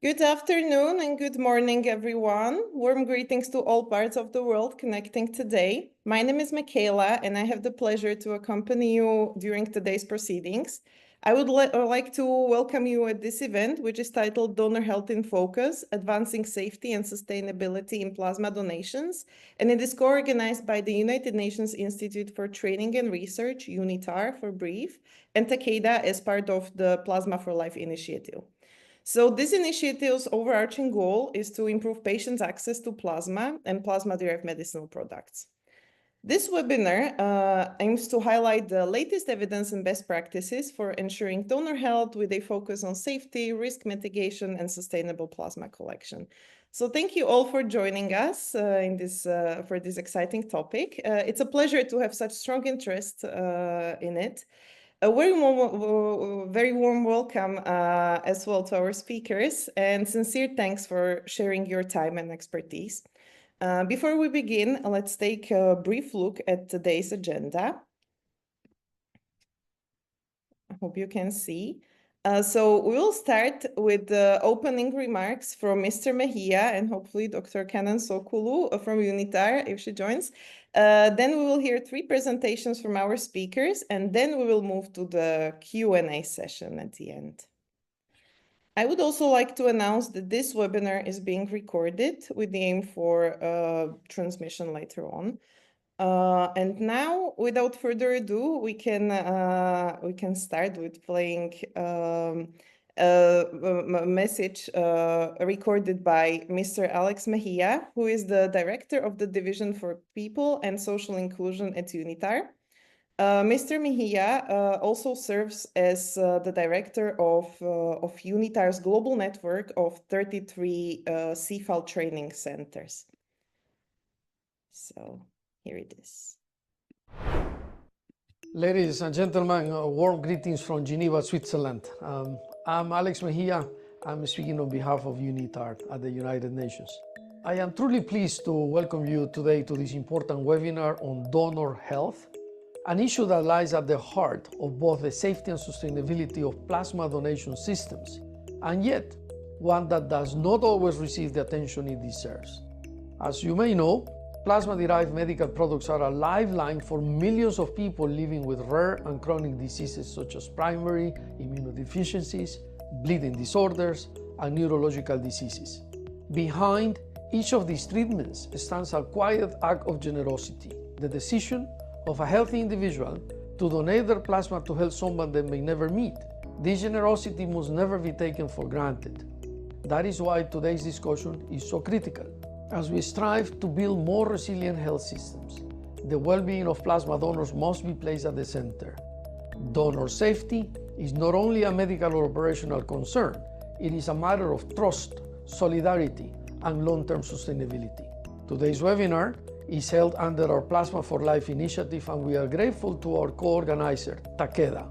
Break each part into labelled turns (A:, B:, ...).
A: Good afternoon and good morning, everyone. Warm greetings to all parts of the world connecting today. My name is Michaela, and I have the pleasure to accompany you during today's proceedings. I would like to welcome you at this event, which is titled Donor Health in Focus, Advancing Safety and Sustainability in Plasma Donations, and it is co-organized by the United Nations Institute for Training and Research, UNITAR for brief, and Takeda as part of the Plasma for Life initiative. So this initiative's overarching goal is to improve patients' access to plasma and plasma-derived medicinal products. This webinar aims to highlight the latest evidence and best practices for ensuring donor health with a focus on safety, risk mitigation, and sustainable plasma collection. So thank you all for joining us for this exciting topic. It's a pleasure to have such strong interest in it. A very warm welcome as well to our speakers, and sincere thanks for sharing your time and expertise. Before we begin, let's take a brief look at today's agenda. I hope you can see. So we will start with the opening remarks from Mr. Mejia and hopefully Dr. Kenan Sokulu from UNITAR, if she joins. Then we will hear 3 presentations from our speakers, and then we will move to the Q&A session at the end. I would also like to announce that this webinar is being recorded with the aim for transmission later on. And now, without further ado, we can start with playing a message recorded by Mr. Alex Mejia, who is the director of the Division for People and Social Inclusion at UNITAR. Mr. Mejia also serves as the director of UNITAR's global network of 33 CFAL training centers. So here it is.
B: Ladies and gentlemen, warm greetings from Geneva, Switzerland. I'm Alex Mejia. I'm speaking on behalf of UNITAR at the United Nations. I am truly pleased to welcome you today to this important webinar on donor health, an issue that lies at the heart of both the safety and sustainability of plasma donation systems, and yet one that does not always receive the attention it deserves. As you may know, plasma-derived medical products are a lifeline for millions of people living with rare and chronic diseases such as primary immunodeficiencies, bleeding disorders, and neurological diseases. Behind each of these treatments stands a quiet act of generosity, the decision of a healthy individual to donate their plasma to help someone they may never meet. This generosity must never be taken for granted. That is why today's discussion is so critical. As we strive to build more resilient health systems, the well-being of plasma donors must be placed at the center. Donor safety is not only a medical or operational concern, it is a matter of trust, solidarity, and long-term sustainability. Today's webinar is held under our Plasma for Life initiative, and we are grateful to our co-organizer, Takeda,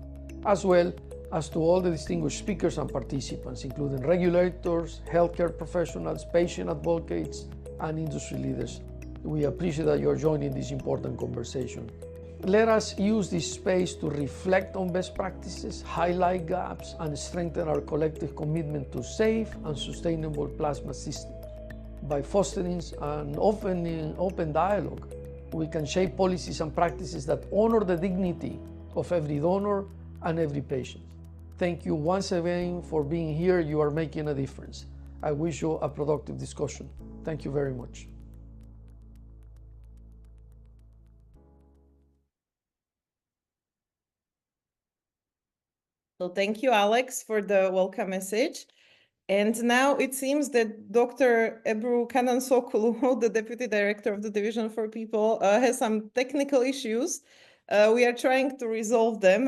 B: as well as to all the distinguished speakers and participants, including regulators, healthcare professionals, patient advocates, and industry leaders. We appreciate that you are joining this important conversation. Let us use this space to reflect on best practices, highlight gaps, and strengthen our collective commitment to safe and sustainable plasma systems. By fostering an open dialogue, we can shape policies and practices that honor the dignity of every donor and every patient. Thank you once again for being here. You are making a difference. I wish you a productive discussion. Thank you very much.
A: So thank you, Alex, for the welcome message. And now it seems that Dr. Ebru Kenan Sokulu, the Deputy Director of the Division for People, has some technical issues. We are trying to resolve them,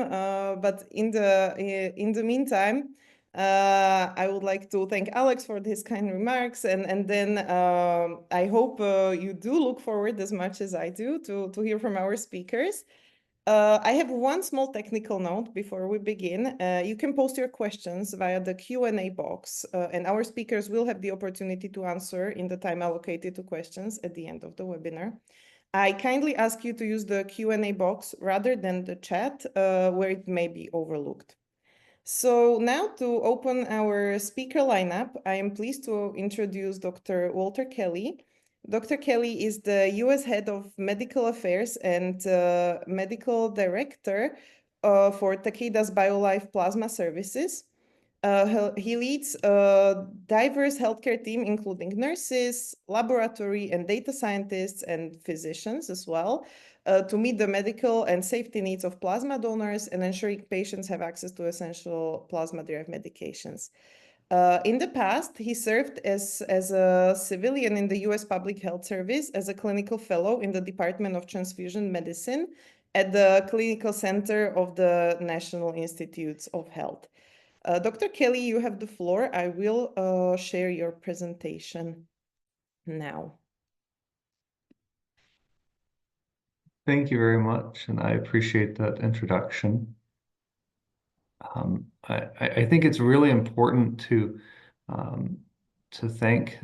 A: but in the meantime, I would like to thank Alex for his kind remarks, and then I hope you do look forward as much as I do to hear from our speakers. I have one small technical note before we begin. You can post your questions via the Q&A box, and our speakers will have the opportunity to answer in the time allocated to questions at the end of the webinar. I kindly ask you to use the Q&A box rather than the chat, where it may be overlooked. So now to open our speaker lineup, I am pleased to introduce Dr. Walter Kelly. Dr. Kelly is the US Head of Medical Affairs and Medical Director for Takeda's BioLife Plasma Services. He leads a diverse healthcare team, including nurses, laboratory and data scientists, and physicians as well, to meet the medical and safety needs of plasma donors and ensuring patients have access to essential plasma-derived medications. In the past, he served as a civilian in the US Public Health Service as a clinical fellow in the Department of Transfusion Medicine at the Clinical Center of the National Institutes of Health. Dr. Kelly, you have the floor. I will share your presentation now.
C: Thank you very much, and I appreciate that introduction. I think it's really important to thank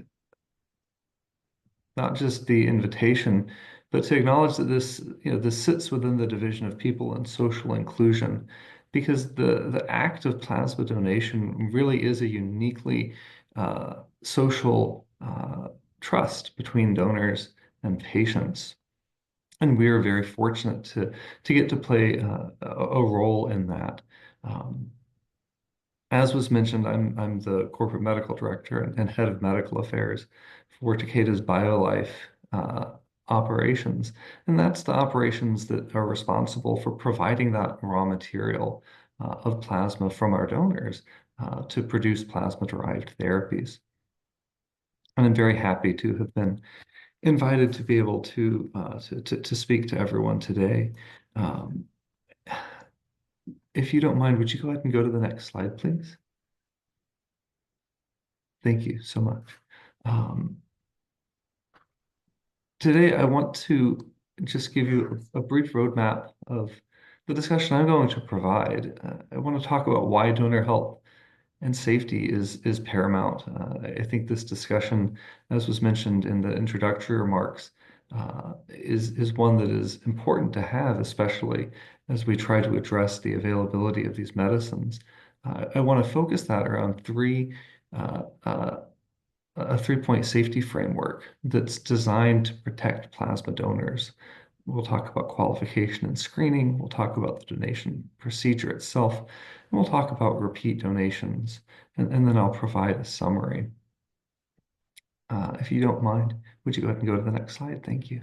C: not just the invitation, but to acknowledge that this sits within the division of people and social inclusion, because the act of plasma donation really is a uniquely social trust between donors and patients. And we are very fortunate to get to play a role in that. As was mentioned, I'm the corporate medical director and head of medical affairs for Takeda's BioLife operations, and that's the operations that are responsible for providing that raw material of plasma from our donors to produce plasma-derived therapies. And I'm very happy to have been invited to be able to speak to everyone today. If you don't mind, would you go ahead and go to the next slide, please? Thank you so much. Today, I want to just give you a brief roadmap of the discussion I'm going to provide. I want to talk about why donor health and safety is paramount. I think this discussion, as was mentioned in the introductory remarks, is one that is important to have, especially as we try to address the availability of these medicines. I want to focus that around a three-point safety framework that's designed to protect plasma donors. We'll talk about qualification and screening. We'll talk about the donation procedure itself. And we'll talk about repeat donations. And then I'll provide a summary. If you don't mind, would you go ahead and go to the next slide? Thank you.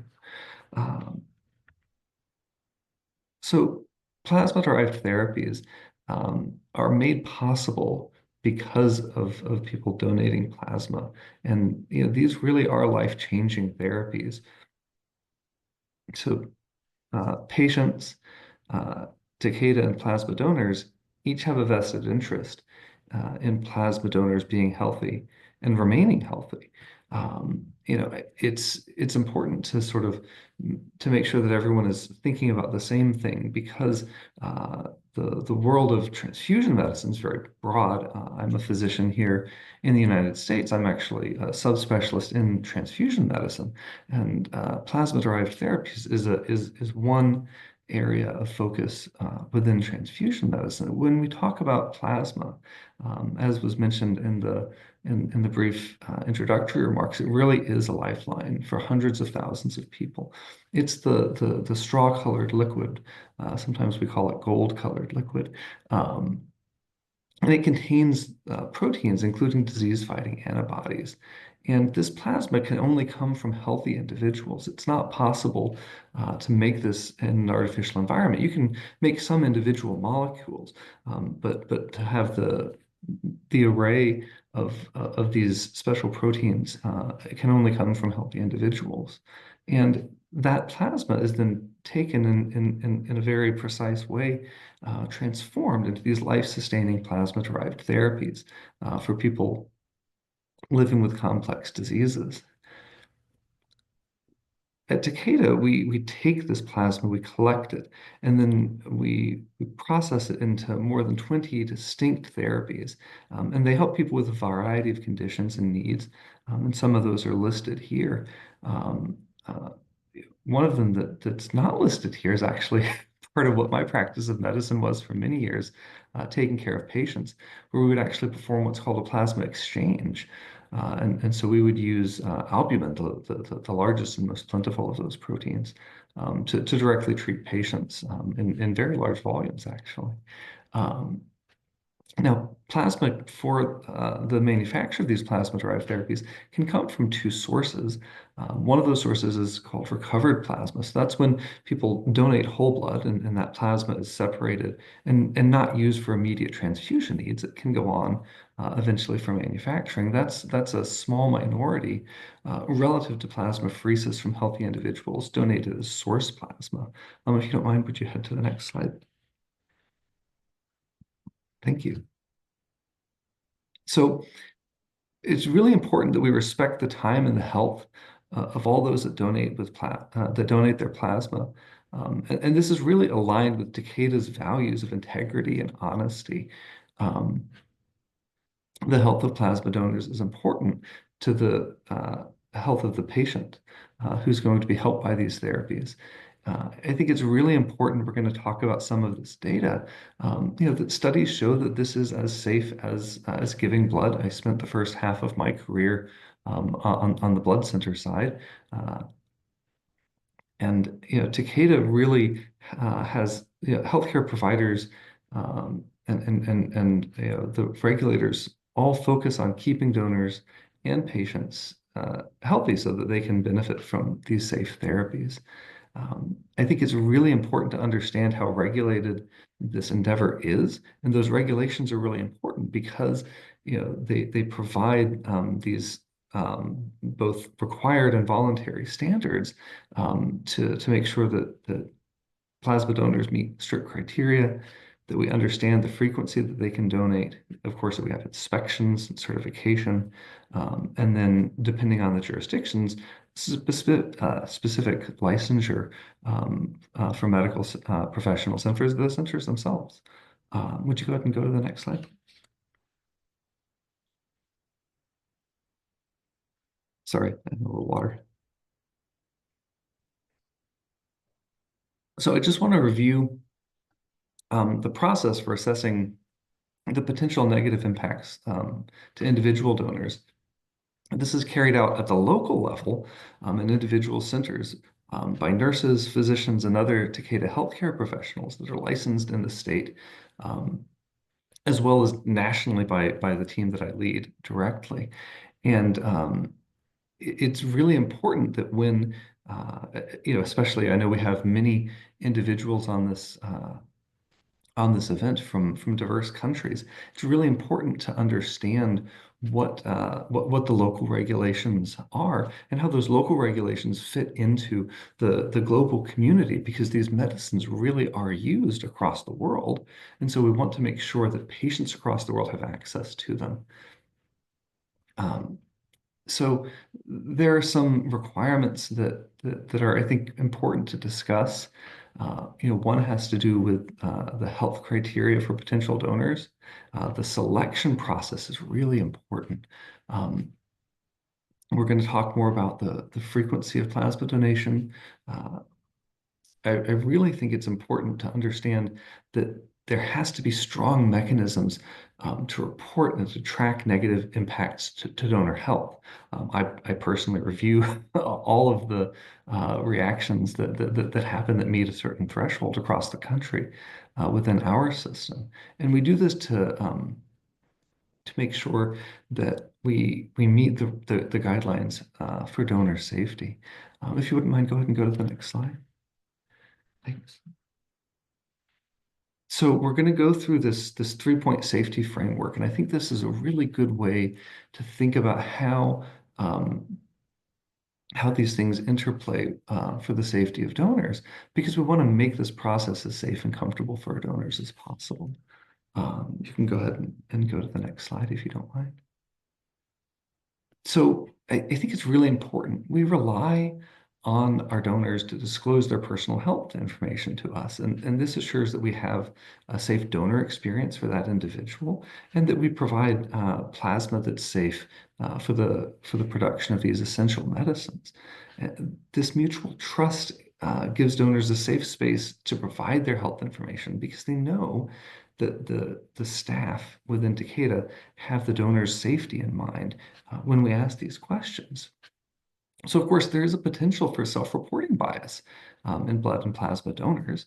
C: So plasma-derived therapies are made possible because of people donating plasma. And these really are life-changing therapies. So patients, Takeda, and plasma donors each have a vested interest in plasma donors being healthy and remaining healthy. It's important to sort of to make sure that everyone is thinking about the same thing, because the world of transfusion medicine is very broad. I'm a physician here in the United States. I'm actually a subspecialist in transfusion medicine, and plasma-derived therapies is one area of focus within transfusion medicine. When we talk about plasma, as was mentioned in the brief introductory remarks, it really is a lifeline for hundreds of thousands of people. It's the straw-colored liquid. Sometimes we call it gold-colored liquid. And it contains proteins, including disease-fighting antibodies. And this plasma can only come from healthy individuals. It's not possible to make this in an artificial environment. You can make some individual molecules, but to have the array of these special proteins, it can only come from healthy individuals. And that plasma is then taken in a very precise way, transformed into these life-sustaining plasma-derived therapies for people living with complex diseases. At Takeda, we take this plasma, we collect it, and then we process it into more than 20 distinct therapies. And they help people with a variety of conditions and needs. And some of those are listed here. One of them that's not listed here is actually part of what my practice of medicine was for many years, taking care of patients, where we would actually perform what's called a plasma exchange. And so we would use albumin, the largest and most plentiful of those proteins, to directly treat patients in very large volumes, actually. Um, Now, plasma for the manufacture of these plasma-derived therapies can come from two sources. One of those sources is called recovered plasma. So that's when people donate whole blood and that plasma is separated and not used for immediate transfusion needs. It can go on eventually for manufacturing. That's a small minority relative to plasmapheresis from healthy individuals donated as source plasma. If you don't mind, would you head to the next slide? Thank you. So it's really important that we respect the time and the health of all those that donate their plasma. And this is really aligned with Takeda's values of integrity and honesty. Um, the health of plasma donors is important to the health of the patient who's going to be helped by these therapies. I think it's really important. We're going to talk about some of this data. That studies show that this is as safe as giving blood. I spent the first half of my career on the blood center side. And Takeda really has healthcare providers and the regulators all focus on keeping donors and patients healthy so that they can benefit from these safe therapies. I think it's really important to understand how regulated this endeavor is, and those regulations are really important because they provide these both required and voluntary standards to make sure that plasma donors meet strict criteria, that we understand the frequency that they can donate, of course, that we have inspections and certification, and then depending on the jurisdictions, specific licensure for medical professionals and for the centers themselves. Would you go ahead and go to the next slide? Sorry, I have a little water. So I just want to review the process for assessing the potential negative impacts to individual donors. This is carried out at the local level in individual centers by nurses, physicians, and other Takeda healthcare professionals that are licensed in the state, as well as nationally by the team that I lead directly. And it's really important that when, especially I know we have many individuals on this event from diverse countries. It's really important to understand what the local regulations are and how those local regulations fit into the global community, because these medicines really are used across the world. And so we want to make sure that patients across the world have access to them. So there are some requirements that are, I think, important to discuss. One has to do with the health criteria for potential donors. The selection process is really important. We're going to talk more about the frequency of plasma donation. I really think it's important to understand that there has to be strong mechanisms to report and to track negative impacts to donor health. I personally review all of the reactions that happen that meet a certain threshold across the country within our system. And we do this to make sure that we meet the guidelines for donor safety. If you wouldn't mind, go ahead and go to the next slide. Thanks. So we're going to go through this three-point safety framework, and I think this is a really good way to think about how these things interplay for the safety of donors, because we want to make this process as safe and comfortable for our donors as possible. You can go ahead and go to the next slide if you don't mind. So I think it's really important. We rely on our donors to disclose their personal health information to us. And this assures that we have a safe donor experience for that individual, and that we provide plasma that's safe for the production of these essential medicines. This mutual trust gives donors a safe space to provide their health information because they know that the staff within Takeda have the donor's safety in mind when we ask these questions. So, of course, there is a potential for self-reporting bias in blood and plasma donors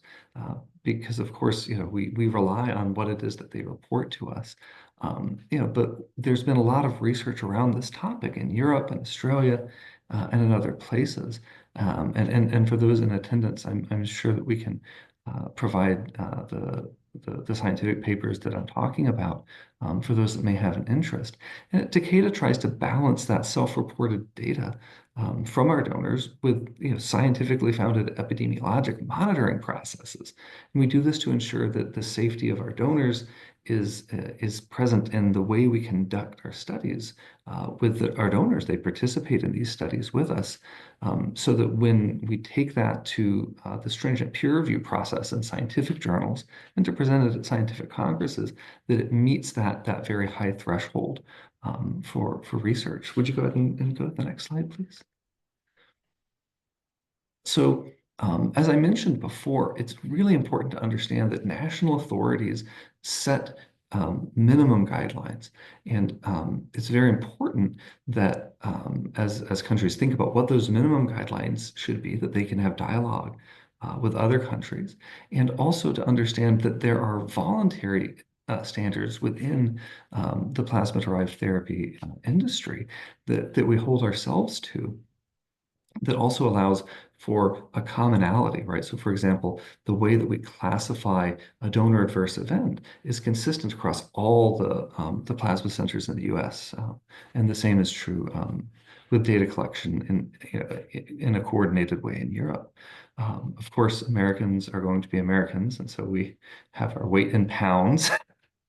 C: because, of course, we rely on what it is that they report to us. But there's been a lot of research around this topic in Europe and Australia and in other places. And for those in attendance, I'm sure that we can provide the scientific papers that I'm talking about for those that may have an interest. And Takeda tries to balance that self-reported data from our donors with scientifically founded epidemiologic monitoring processes. And we do this to ensure that the safety of our donors is present in the way we conduct our studies with our donors. They participate in these studies with us so that when we take that to the stringent peer review process in scientific journals and to present it at scientific congresses, that it meets that very high threshold for research. Would you go ahead and go to the next slide, please? So, as I mentioned before, it's really important to understand that national authorities set minimum guidelines. And it's very important that as countries think about what those minimum guidelines should be, that they can have dialogue with other countries, and also to understand that there are voluntary standards within the plasma-derived therapy industry that we hold ourselves to that also allows for a commonality, right? So for example, the way that we classify a donor adverse event is consistent across all the plasma centers in the US. And the same is true with data collection in a coordinated way in Europe. Of course, Americans are going to be Americans, and so we have our weight in pounds.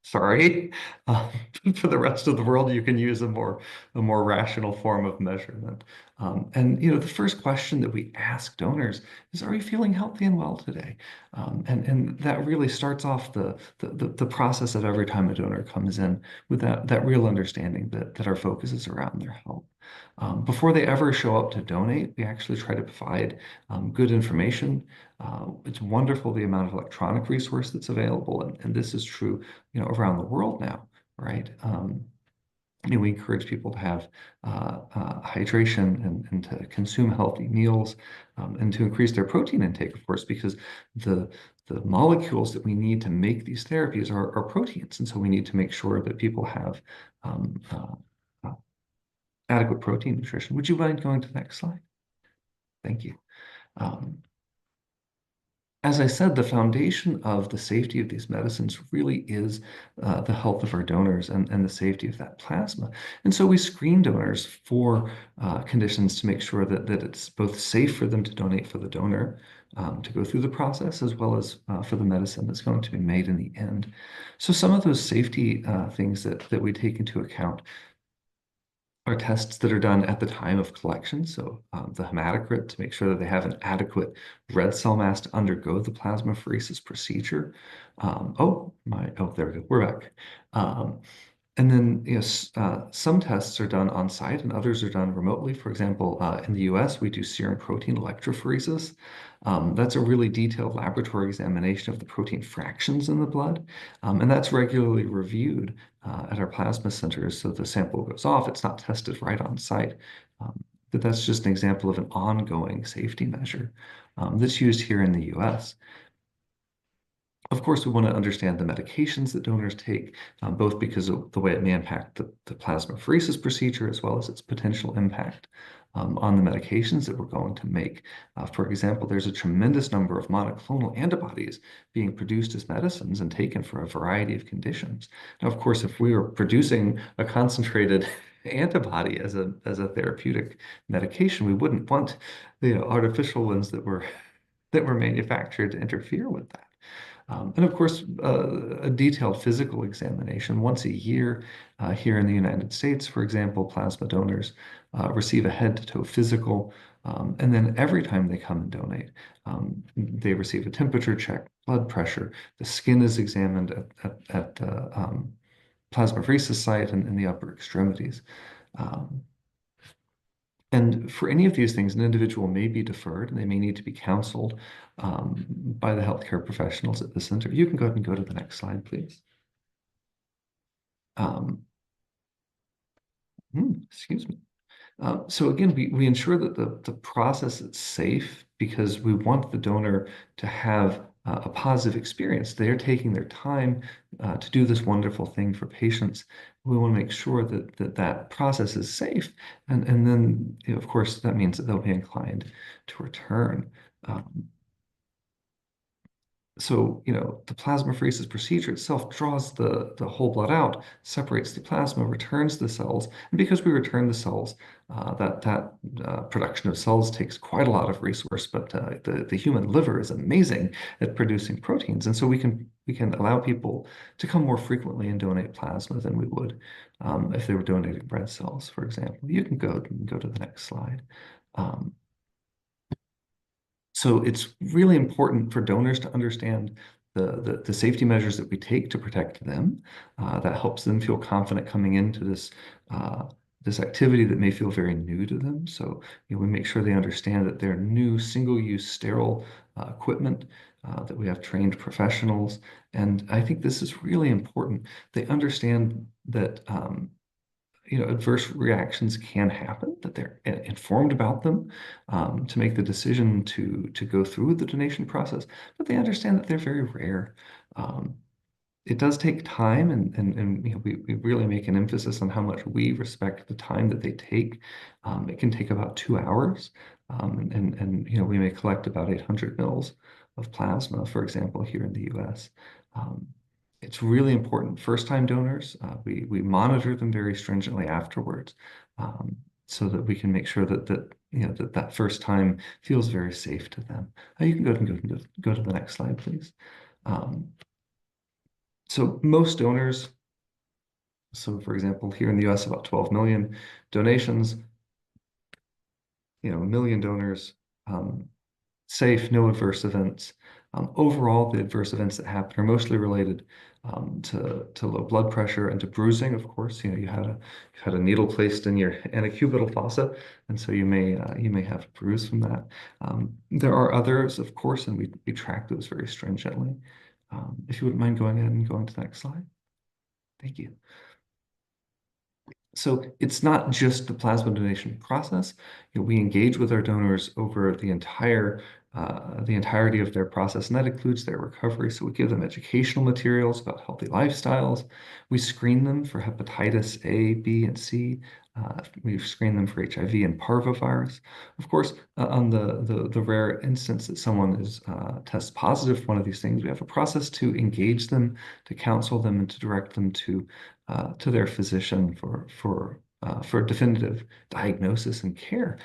C: Sorry. Um, for the rest of the world, you can use a more rational form of measurement. And the first question that we ask donors is, "Are you feeling healthy and well today?" And that really starts off the process of every time a donor comes in with that real understanding that our focus is around their health. Before they ever show up to donate, we actually try to provide good information. It's wonderful the amount of electronic resource that's available, and this is true, around the world now, right? We encourage people to have hydration and to consume healthy meals and to increase their protein intake, of course, because the molecules that we need to make these therapies are proteins, and so we need to make sure that people have adequate protein nutrition. Would you mind going to the next slide? Thank you. As I said, the foundation of the safety of these medicines really is the health of our donors and the safety of that plasma. And so we screen donors for conditions to make sure that it's both safe for them to donate for the donor to go through the process, as well as for the medicine that's going to be made in the end. So some of those safety things that we take into account are tests that are done at the time of collection. So the hematocrit to make sure that they have an adequate red cell mass to undergo the plasmapheresis procedure. There we go, we're back. And then some tests are done on site and others are done remotely. For example, in the US, we do serum protein electrophoresis. That's a really detailed laboratory examination of the protein fractions in the blood. And that's regularly reviewed at our plasma centers. So the sample goes off, it's not tested right on site. But that's just an example of an ongoing safety measure that's used here in the US. Of course, we want to understand the medications that donors take, both because of the way it may impact the plasmapheresis procedure, as well as its potential impact on the medications that we're going to make. For example, there's a tremendous number of monoclonal antibodies being produced as medicines and taken for a variety of conditions. Now, of course, if we were producing a concentrated antibody as a therapeutic medication, we wouldn't want the artificial ones that were manufactured to interfere with that. And of course, a detailed physical examination once a year here in the United States, for example, plasma donors receive a head-to-toe physical, and then every time they come and donate, they receive a temperature check, blood pressure, the skin is examined at the plasmapheresis site and in the upper extremities. And for any of these things, an individual may be deferred and they may need to be counseled by the healthcare professionals at the center. You can go ahead and go to the next slide, please. Um, excuse me. So again, we ensure that the process is safe because we want the donor to have a positive experience. They're taking their time to do this wonderful thing for patients. We want to make sure that process is safe. And then, you know, of course, that means that they'll be inclined to return. So, you know, the plasmapheresis procedure itself draws the whole blood out, separates the plasma, returns the cells. And because we return the cells, that production of cells takes quite a lot of resource, but the human liver is amazing at producing proteins. And so we can allow people to come more frequently and donate plasma than we would if they were donating red cells, for example. You can go to the next slide. So it's really important for donors to understand the safety measures that we take to protect them. That helps them feel confident coming into this activity that may feel very new to them. So, you know, we make sure they understand that they're new single-use sterile equipment, that we have trained professionals. And I think this is really important. They understand that you know, adverse reactions can happen, that they're informed about them to make the decision to go through the donation process, but they understand that they're very rare. Um, it does take time, and you know, we really make an emphasis on how much we respect the time that they take. It can take about 2 hours, and you know, we may collect about 800 mils of plasma, for example, here in the U.S. Um, it's really important. First-time donors, we monitor them very stringently afterwards, so that we can make sure that you know that first time feels very safe to them. You can go to the next slide, please. So most donors, so for example, here in the US, about 12 million donations, you know, 1 million donors, safe, no adverse events. Overall, the adverse events that happen are mostly related to low blood pressure and to bruising. Of course, you know, you had a needle placed in your antecubital fossa, and so you may have a bruise from that. There are others, of course, and we track those very stringently. If you wouldn't mind going ahead and going to the next slide. Thank you. So it's not just the plasma donation process. You know, we engage with our donors over the entirety of their process, and that includes their recovery. So we give them educational materials about healthy lifestyles. We screen them for hepatitis A, B, and C. We screen them for HIV and parvovirus. Of course, on the rare instance that someone is tests positive for one of these things, we have a process to engage them, to counsel them, and to direct them to their physician for definitive diagnosis and care.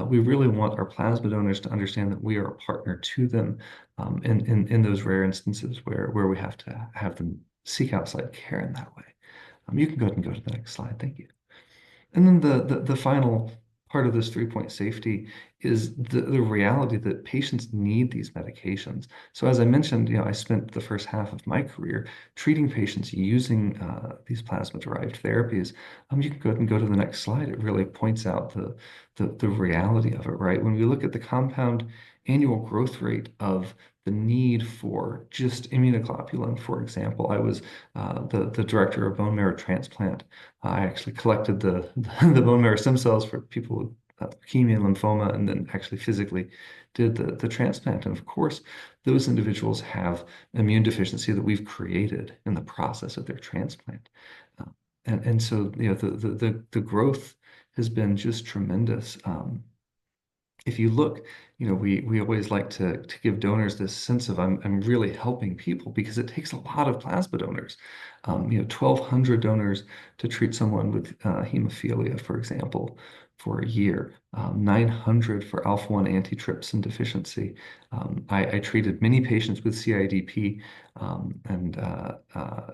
C: We really want our plasma donors to understand that we are a partner to them in those rare instances where we have to have them seek outside care in that way. You can go ahead and go to the next slide. Thank you. And then the final part of this 3-point safety is the reality that patients need these medications. So as I mentioned, you know, I spent the first half of my career treating patients using these plasma-derived therapies. You can go ahead and go to the next slide. It really points out the reality of it, right? When we look at the compound annual growth rate of the need for just immunoglobulin, for example. I was the director of bone marrow transplant. I actually collected the bone marrow stem cells for people with leukemia and lymphoma, and then actually physically did the transplant. And of course, those individuals have immune deficiency that we've created in the process of their transplant. And so, you know, the growth has been just tremendous. If you look, you know, we always like to give donors this sense of I'm really helping people because it takes a lot of plasma donors. You know, 1,200 donors to treat someone with hemophilia, for example, for a year, 900 for alpha-1 antitrypsin deficiency. I treated many patients with CIDP, and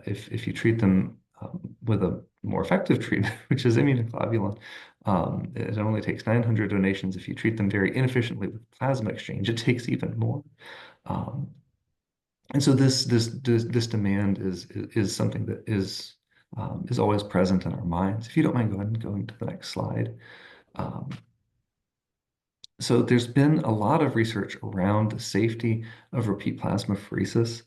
C: if you treat them with a more effective treatment, which is immunoglobulin, it only takes 900 donations. If you treat them very inefficiently with plasma exchange, it takes even more. And so this demand is something that is always present in our minds. If you don't mind, go ahead and going to the next slide. So there's been a lot of research around the safety of repeat plasmapheresis.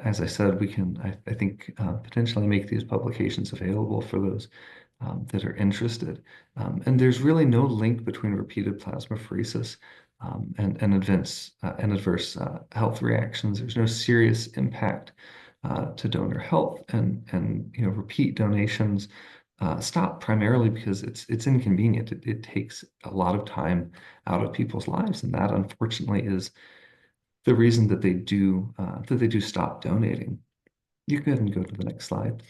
C: As I said, we can, I think, potentially make these publications available for those that are interested. And there's really no link between repeated plasmapheresis and events and adverse health reactions. There's no serious impact to donor health, and repeat donations stop primarily because it's inconvenient. It takes a lot of time out of people's lives, and that unfortunately is the reason that they do stop donating. You can go ahead and go to the next slide.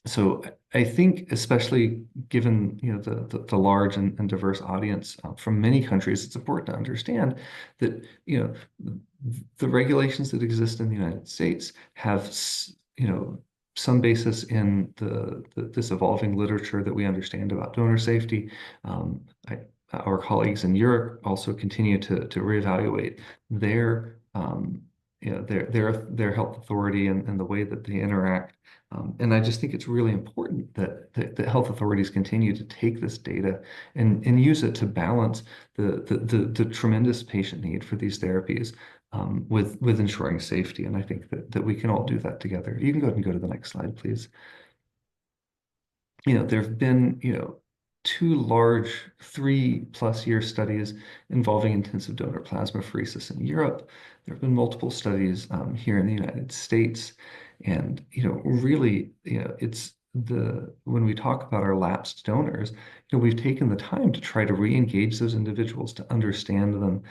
C: So I think, especially given the large and diverse audience from many countries, it's important to understand that the regulations that exist in the United States have some basis in this evolving literature that we understand about donor safety. Our colleagues in Europe also continue to reevaluate their their health authority and the way that they interact. And I just think it's really important that health authorities continue to take this data and use it to balance the tremendous patient need for these therapies with ensuring safety. And I think that we can all do that together. You can go ahead and go to the next slide, please. There have been, two large 3+ year studies involving intensive donor plasmapheresis in Europe. There have been multiple studies here in the United States. And, really, when we talk about our lapsed donors, we've taken the time to try to re-engage those individuals, to understand them.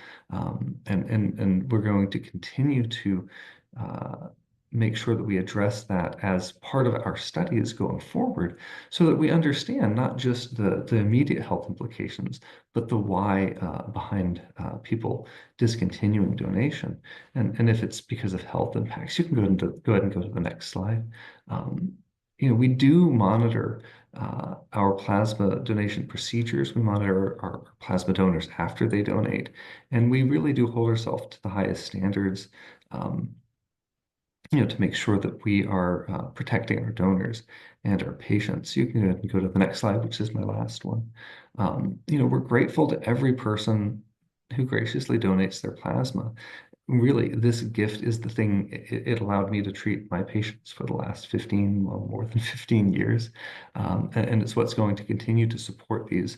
C: And we're going to continue to make sure that we address that as part of our studies going forward, so that we understand not just the immediate health implications, but the why behind people discontinuing donation. And if it's because of health impacts, you can go ahead and go to the next slide. We do monitor our plasma donation procedures. We monitor our plasma donors after they donate, and we really do hold ourselves to the highest standards. To make sure that we are protecting our donors and our patients. You can go ahead and go to the next slide, which is my last one. We're grateful to every person who graciously donates their plasma. Really, this gift is the thing it allowed me to treat my patients for the last more than 15 years. And it's what's going to continue to support these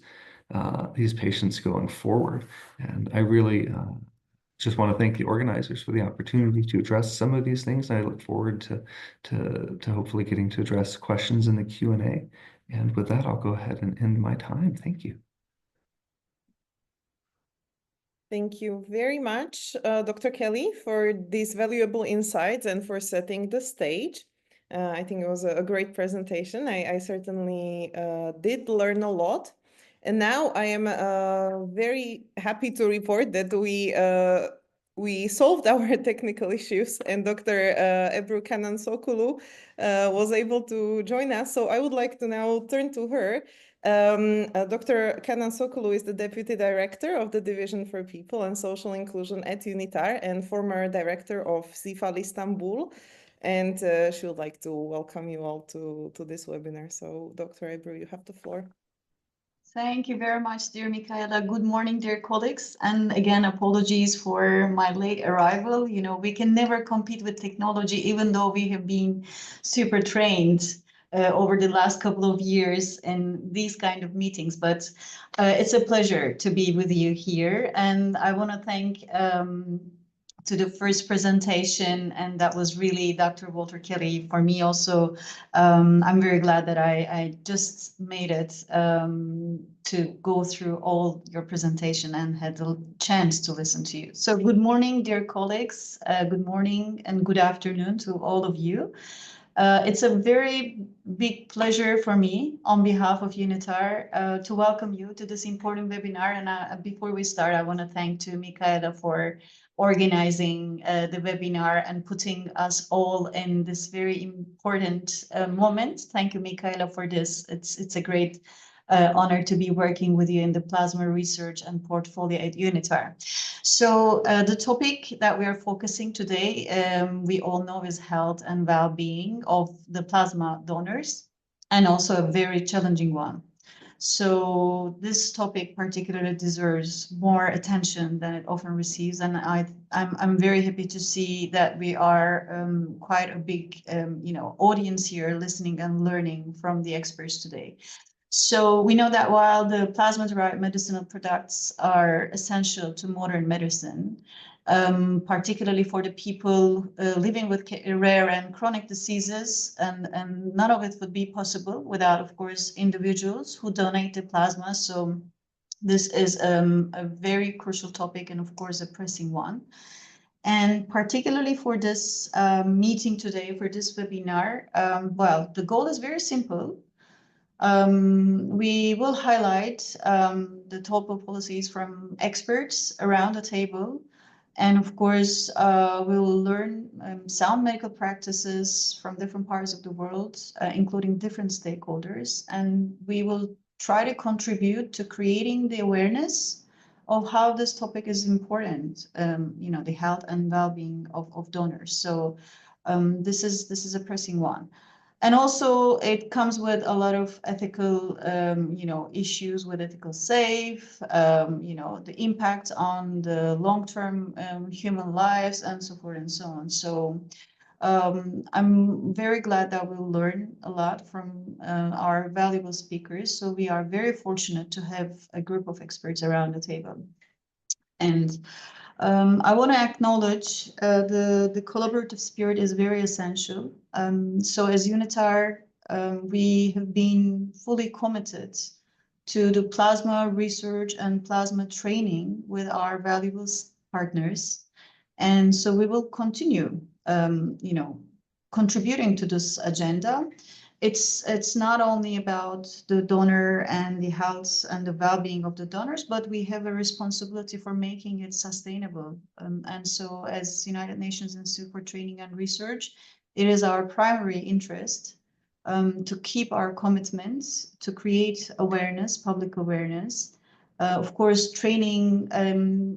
C: patients going forward. And I really just want to thank the organizers for the opportunity to address some of these things. I look forward to hopefully getting to address questions in the Q&A. And with that, I'll go ahead and end my time. Thank you.
A: Thank you very much, Dr. Kelly, for these valuable insights and for setting the stage. I think it was a great presentation. I certainly did learn a lot. And now I am very happy to report that we solved our technical issues, and Dr. Ebru Kanan-Sokulu was able to join us. So I would like to now turn to her. Dr. Kanan-Sokulu is the Deputy Director of the Division for People and Social Inclusion at UNITAR and former Director of CIFAL Istanbul. And she would like to welcome you all to this webinar. So Dr. Ebru, you have the floor.
D: Thank you very much, dear Michaela. Good morning, dear colleagues. And again, apologies for my late arrival. We can never compete with technology, even though we have been super trained over the last couple of years in these kind of meetings. But it's a pleasure to be with you here. And I want to thank to the first presentation, and that was really Dr. Walter Kelly. For me also, I'm very glad that I just made it to go through all your presentation and had the chance to listen to you. So good morning, dear colleagues. Good morning and good afternoon to all of you. It's a very big pleasure for me on behalf of UNITAR to welcome you to this important webinar. And before we start, I want to thank to Michaela for organizing the webinar and putting us all in this very important moment. Thank you, Michaela, for this. It's a great honor to be working with you in the plasma research and portfolio at UNITAR. So the topic that we are focusing today, we all know, is health and well-being of the plasma donors, and also a very challenging one. So this topic particularly deserves more attention than it often receives, and I'm very happy to see that we are quite a big audience here listening and learning from the experts today. So we know that while the plasma-derived medicinal products are essential to modern medicine, particularly for the people living with rare and chronic diseases, and none of it would be possible without, of course, individuals who donate the plasma. So this is a very crucial topic and, of course, a pressing one. And particularly for this meeting today, for this webinar, well, the goal is very simple. We will highlight the top policies from experts around the table. And of course, we'll learn sound medical practices from different parts of the world, including different stakeholders. And we will try to contribute to creating the awareness of how this topic is important, the health and well-being of donors. So this is a pressing one. And also it comes with a lot of ethical, issues with ethical safe, the impact on the long-term human lives and so forth and so on. So I'm very glad that we'll learn a lot from our valuable speakers. So we are very fortunate to have a group of experts around the table. And I want to acknowledge the collaborative spirit is very essential. So as UNITAR, we have been fully committed to the plasma research and plasma training with our valuable partners. And so we will continue, contributing to this agenda. It's not only about the donor and the health and the well-being of the donors, but we have a responsibility for making it sustainable. And so as United Nations Institute for Training and Research, it is our primary interest to keep our commitments, to create awareness, public awareness. Of course, training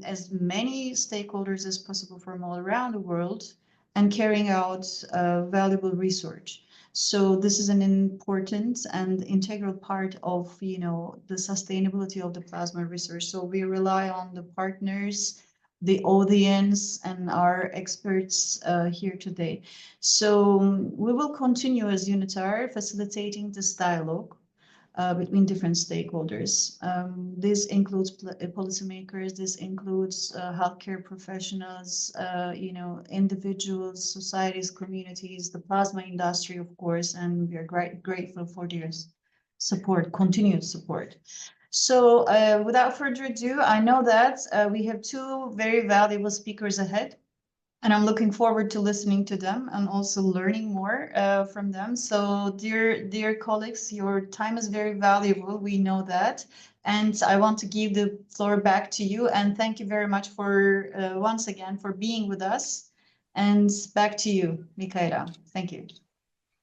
D: as many stakeholders as possible from all around the world and carrying out valuable research. So this is an important and integral part of, the sustainability of the plasma research. So we rely on the partners, the audience, and our experts here today. So we will continue as UNITAR facilitating this dialogue between different stakeholders. This includes policymakers, this includes healthcare professionals, individuals, societies, communities, the plasma industry, of course, and we are grateful for their support, continued support. So without further ado, I know that we have two very valuable speakers ahead. And I'm looking forward to listening to them and also learning more from them. So dear colleagues, your time is very valuable. We know that. And I want to give the floor back to you. And thank you very much for once again for being with us. And back to you, Michaela. Thank you.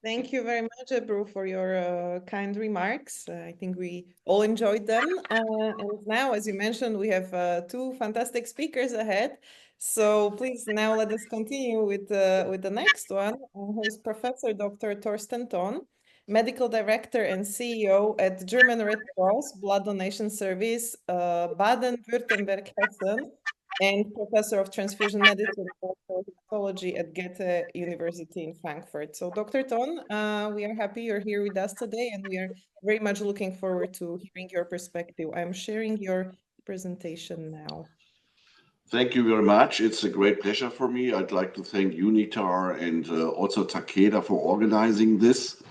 A: Thank you very much, Ebru, for your kind remarks. I think we all enjoyed them. And now, as you mentioned, we have two fantastic speakers ahead. So please now let us continue with the next one, who is Professor Dr. Torsten Thon, Medical Director and CEO at German Red Cross Blood Donation Service, Baden-Württemberg-Hessen, and Professor of Transfusion Medicine and Hematology at Goethe University in Frankfurt. So Dr. Thon, we are happy you're here with us today, and we are very much looking forward to hearing your perspective. I'm sharing your presentation now.
E: Thank you very much. It's a great pleasure for me. I'd like to thank UNITAR and also Takeda for organizing this.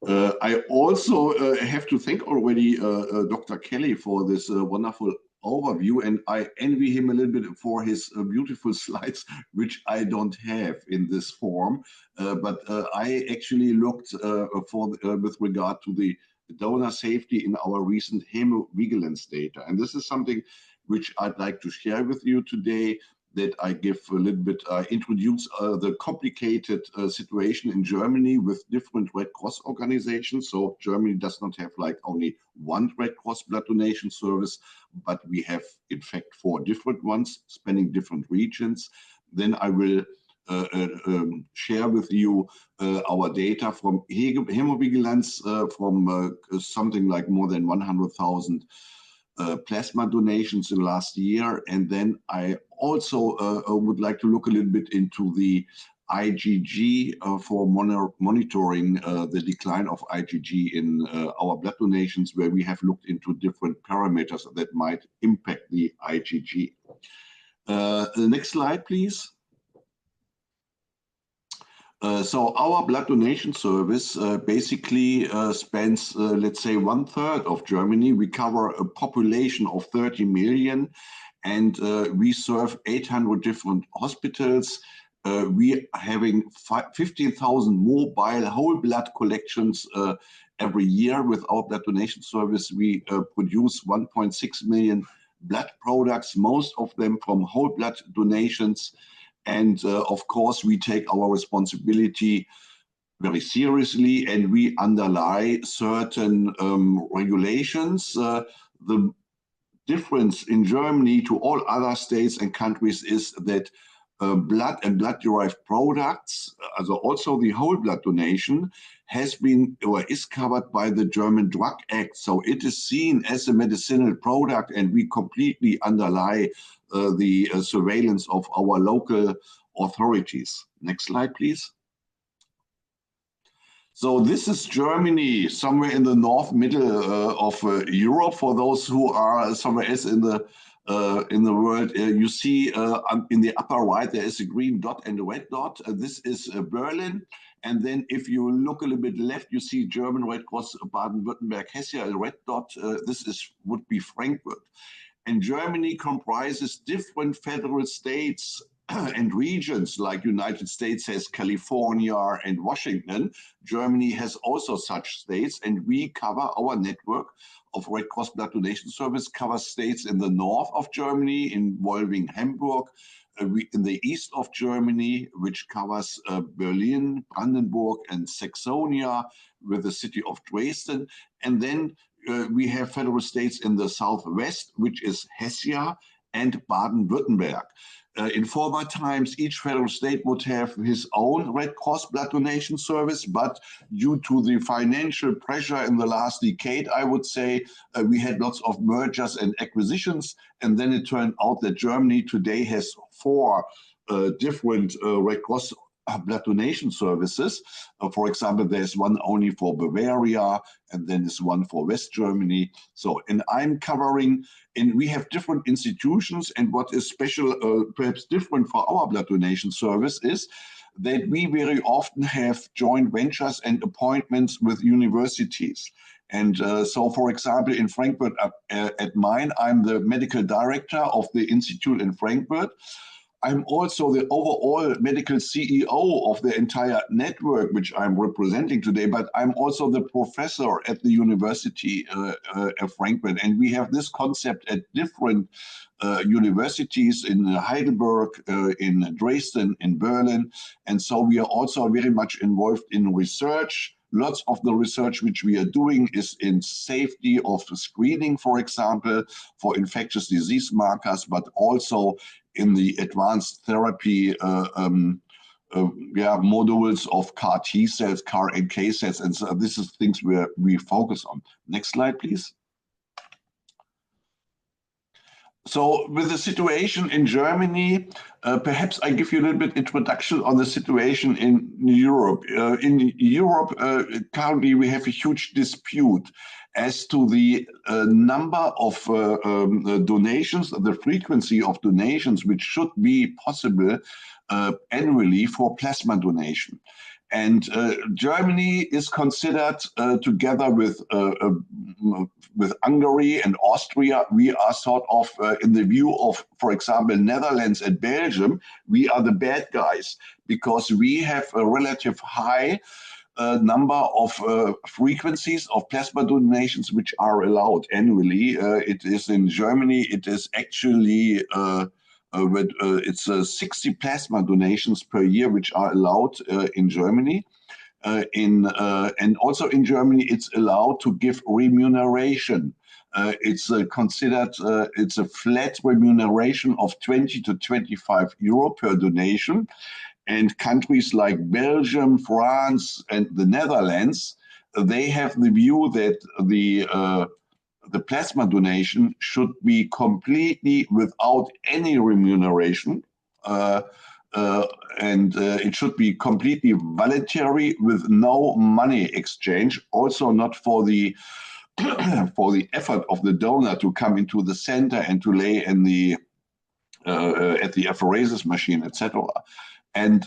E: I also have to thank already Dr. Kelly for this wonderful overview, and I envy him a little bit for his beautiful slides, which I don't have in this form. But I actually looked with regard to the donor safety in our recent hemovigilance data. And this is something which I'd like to share with you today, that I give a little bit, introduce the complicated situation in Germany with different Red Cross organizations. So Germany does not have like only one Red Cross blood donation service, but we have in fact 4 different ones spanning different regions. Then I will share with you our data from hemovigilance from something like more than 100,000 plasma donations in last year. And then I also would like to look a little bit into the IgG for monitoring the decline of IgG in our blood donations, where we have looked into different parameters that might impact the IgG. The next slide, please. So our blood donation service basically spans, let's say, 1/3 of Germany. We cover a population of 30 million, and we serve 800 different hospitals. We are having 15,000 mobile whole blood collections every year with our blood donation service. We produce 1.6 million blood products, most of them from whole blood donations. And of course, we take our responsibility very seriously, and we underlie certain regulations. The difference in Germany to all other states and countries is that blood and blood-derived products, also the whole blood donation, has been or is covered by the German Drug Act. So it is seen as a medicinal product, and we completely underlie the surveillance of our local authorities. Next slide, please. So this is Germany, somewhere in the north middle of Europe. For those who are somewhere else in the world, you see in the upper right there is a green dot and a red dot. This is Berlin. And then if you look a little bit left, you see German Red Cross Baden-Württemberg, Hesse, a red dot. This would be Frankfurt. And Germany comprises different federal states and regions, like United States has California and Washington. Germany has also such states, and we cover our network of Red Cross Blood Donation Service covers states in the north of Germany, involving Hamburg, in the east of Germany, which covers Berlin, Brandenburg, and Saxonia, with the city of Dresden. And then we have federal states in the southwest, which is Hesse and Baden-Württemberg. In former times, each federal state would have his own Red Cross blood donation service, but due to the financial pressure in the last decade, I would say, we had lots of mergers and acquisitions, and then it turned out that Germany today has 4 different Red Cross blood donation services. For example, there's one only for Bavaria, and then there's one for West Germany. So, and I'm covering, and we have different institutions, and what is special, perhaps different for our blood donation service is that we very often have joint ventures and appointments with universities. And so, for example, in Frankfurt at Main, I'm the medical director of the institute in Frankfurt. I'm also the overall medical CEO of the entire network, which I'm representing today, but I'm also the professor at the University of Frankfurt. And we have this concept at different universities in Heidelberg, in Dresden, in Berlin. And so we are also very much involved in research. Lots of the research which we are doing is in safety of screening, for example, for infectious disease markers, but also in the advanced therapy modules of CAR T cells, CAR NK cells, and so this is things where we focus on. Next slide, please. So with the situation in Germany, perhaps I give you a little bit introduction on the situation in Europe. In Europe, currently we have a huge dispute as to the number of donations, the frequency of donations, which should be possible annually for plasma donation. And Germany is considered, together with Hungary and Austria, we are sort of in the view of, for example, Netherlands and Belgium, we are the bad guys because we have a relative high number of frequencies of plasma donations which are allowed annually. It is in Germany, it is actually it's 60 plasma donations per year which are allowed in Germany. And also in Germany, it's allowed to give remuneration. It's considered, it's a flat remuneration of 20 to 25 euro per donation. And countries like Belgium, France, and the Netherlands, they have the view that the plasma donation should be completely without any remuneration, and it should be completely voluntary with no money exchange. Also, not for the for the effort of the donor to come into the center and to lay in the at the apheresis machine, etc. And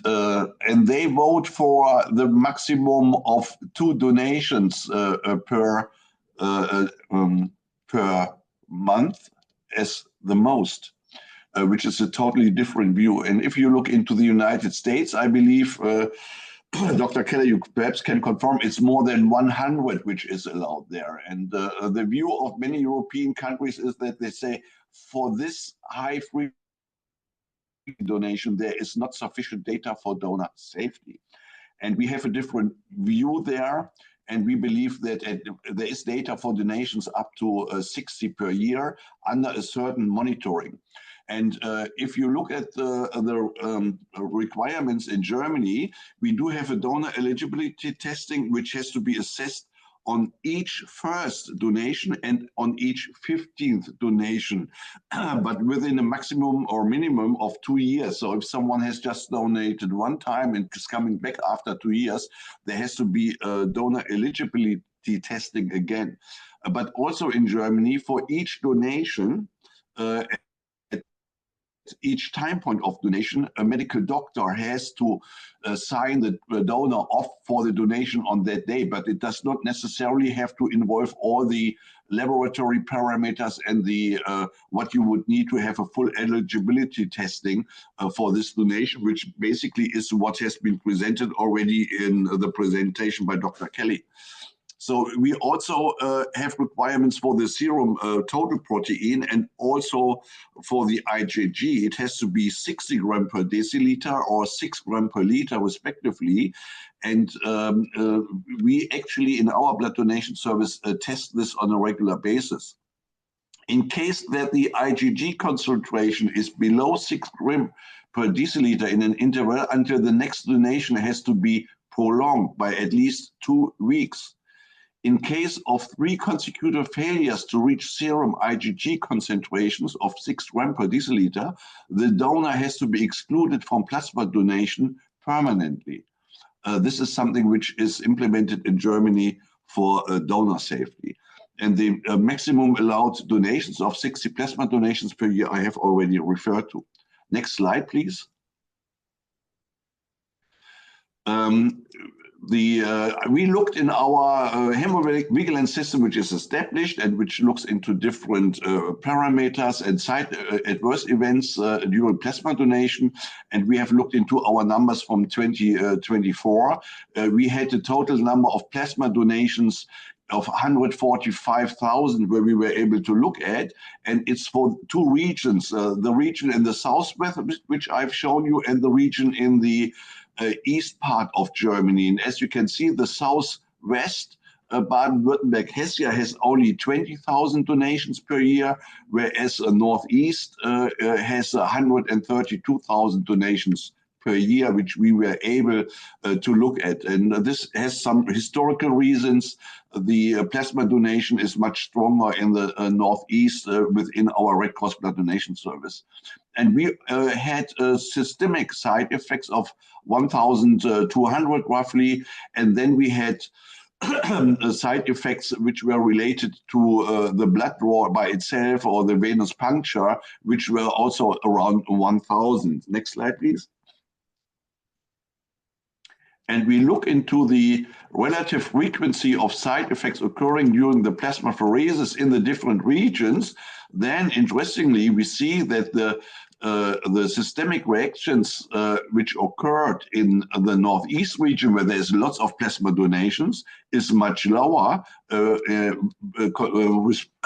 E: they vote for the maximum of 2 donations per month as the most, which is a totally different view. And if you look into the United States, I believe Dr. Keller, you perhaps can confirm it's more than 100 which is allowed there. And the view of many European countries is that they say for this high free donation, there is not sufficient data for donor safety. And we have a different view there. And we believe that there is data for donations up to 60 per year under a certain monitoring. And if you look at the requirements in Germany, we do have a donor eligibility testing, which has to be assessed on each first donation and on each 15th donation, but within a maximum or minimum of 2 years. So if someone has just donated one time and is coming back after 2 years, there has to be a donor eligibility testing again. But also in Germany, for each donation, each time point of donation, a medical doctor has to sign the donor off for the donation on that day, but it does not necessarily have to involve all the laboratory parameters and the what you would need to have a full eligibility testing for this donation, which basically is what has been presented already in the presentation by Dr. Kelly. So we also have requirements for the serum total protein and also for the IgG. It has to be 60 grams per deciliter or 6 grams per liter respectively. And we actually in our blood donation service test this on a regular basis. In case that the IgG concentration is below 6 grams per deciliter in an interval until the next donation has to be prolonged by at least 2 weeks. In case of 3 consecutive failures to reach serum IgG concentrations of 6 grams per deciliter, the donor has to be excluded from plasma donation permanently. This is something which is implemented in Germany for donor safety. And the maximum allowed donations of 60 plasma donations per year I have already referred to. Next slide, please. We looked in our hemodynamic system, which is established and which looks into different parameters and side adverse events during plasma donation. And we have looked into our numbers from 2024. We had a total number of plasma donations of 145,000 where we were able to look at, and it's for 2 regions, the region in the southwest, which I've shown you, and the region in the east part of Germany. And as you can see, the southwest, Baden-Württemberg-Hesse has only 20,000 donations per year, whereas northeast has 132,000 donations per year, which we were able to look at. And this has some historical reasons. The plasma donation is much stronger in the northeast within our Red Cross blood donation service. And we had systemic side effects of 1,200 roughly, and then we had side effects which were related to the blood draw by itself or the venous puncture, which were also around 1,000. Next slide, please. And we look into the relative frequency of side effects occurring during the plasmapheresis in the different regions. Then, interestingly, we see that the systemic reactions which occurred in the northeast region, where there's lots of plasma donations, is much lower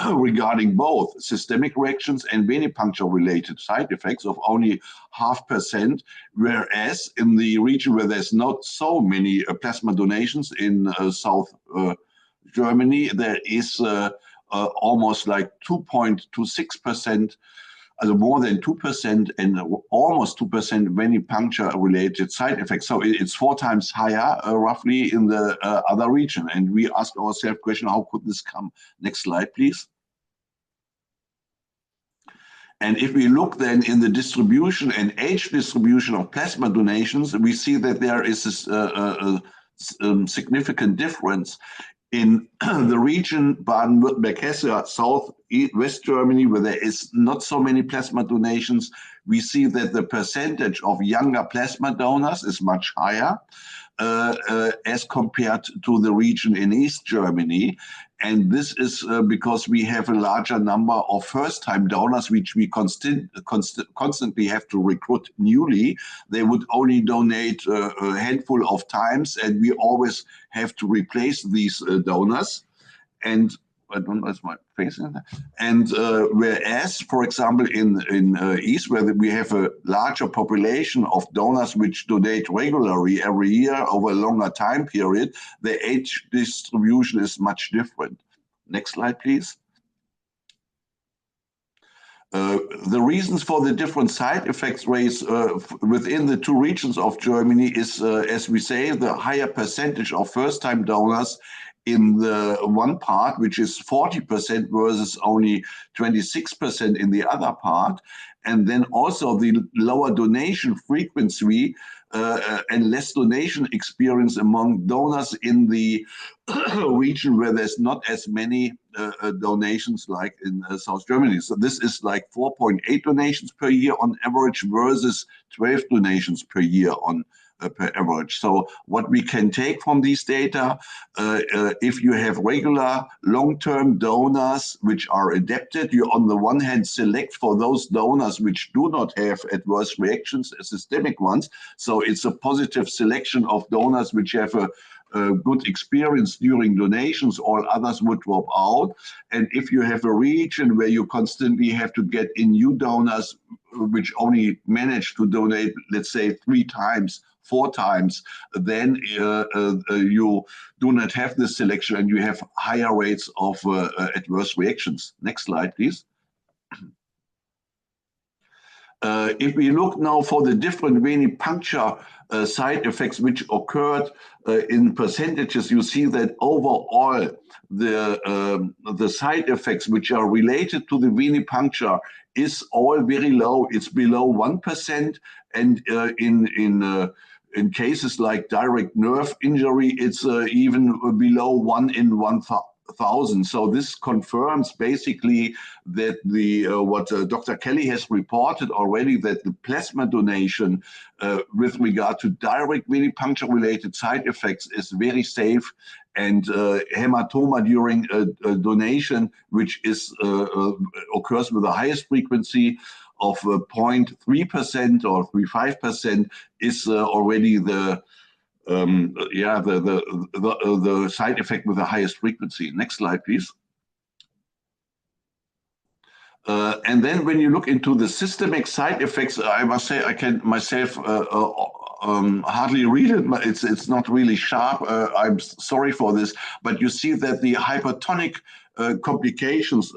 E: regarding both systemic reactions and venipuncture-related side effects of only 0.5%, whereas in the region where there's not so many plasma donations in South Germany, there is almost like 2.26% more than 2% and almost 2% venipuncture-related side effects. So it's 4 times higher, roughly, in the other region. And we asked ourselves the question, how could this come? Next slide, please. And if we look then in the distribution and age distribution of plasma donations, we see that there is this significant difference. In the region Baden-Württemberg-Hesse, West Germany, where there is not so many plasma donations, we see that the percentage of younger plasma donors is much higher as compared to the region in East Germany. And this is because we have a larger number of first-time donors, which we constantly have to recruit newly. They would only donate a handful of times, and we always have to replace these donors. And I don't know, is my face in there? And whereas, for example, in East, where we have a larger population of donors which donate regularly every year over a longer time period, the age distribution is much different. Next slide, please. The reasons for the different side effects rates within the 2 regions of Germany is, as we say, the higher percentage of first-time donors in the one part, which is 40% versus only 26% in the other part. And then also the lower donation frequency and less donation experience among donors in the region where there's not as many donations like in South Germany. So this is like 4.8 donations per year on average versus 12 donations per year on per average. So what we can take from these data, if you have regular long-term donors which are adapted, you on the one hand select for those donors which do not have adverse reactions, systemic ones. So it's a positive selection of donors which have a good experience during donations, all others would drop out. And if you have a region where you constantly have to get in new donors which only manage to donate, let's say 3 times, 4 times, then you do not have this selection and you have higher rates of adverse reactions. Next slide, please. If we look now for the different venipuncture side effects which occurred in percentages, you see that overall the side effects which are related to the venipuncture is all very low. It's below 1%, and in cases like direct nerve injury, it's even below 1 in 1,000. So this confirms basically that what Dr. Kelly has reported already, that the plasma donation with regard to direct venipuncture-related side effects is very safe, and hematoma during a donation, which is occurs with the highest frequency of 0.3% or 0.35%, is already the side effect with the highest frequency. Next slide, please. And then when you look into the systemic side effects, I must say I can myself hardly read it. It's not really sharp. I'm sorry for this, but you see that the hypertonic complications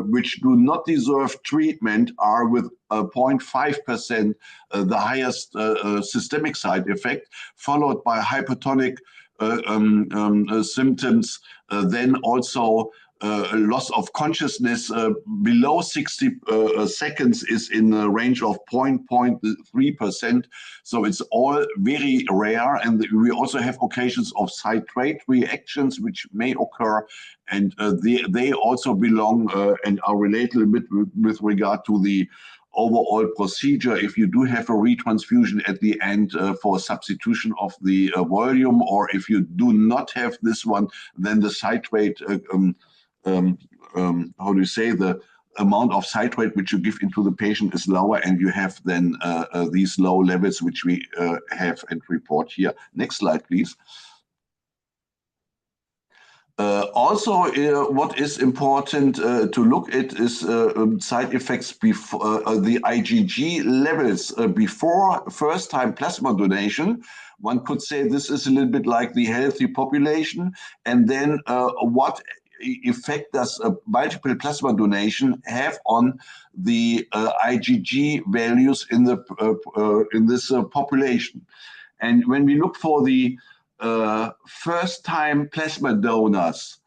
E: which do not deserve treatment are with 0.5% the highest systemic side effect, followed by hypertonic symptoms, then also loss of consciousness below 60 seconds is in the range of 0.3%. So it's all very rare. And we also have occasions of citrate reactions which may occur. And they also belong and are related a bit with regard to the overall procedure. If you do have a retransfusion at the end for substitution of the volume, or if you do not have this one, then the citrate how do you say, the amount of citrate which you give into the patient is lower, and you have then these low levels which we have and report here. Next slide, please. Also, what is important to look at is side effects before the IgG levels before first-time plasma donation. One could say this is a little bit like the healthy population, and then what effect does multiple plasma donation have on the IgG values in this population? And when we look for the first-time plasma donors,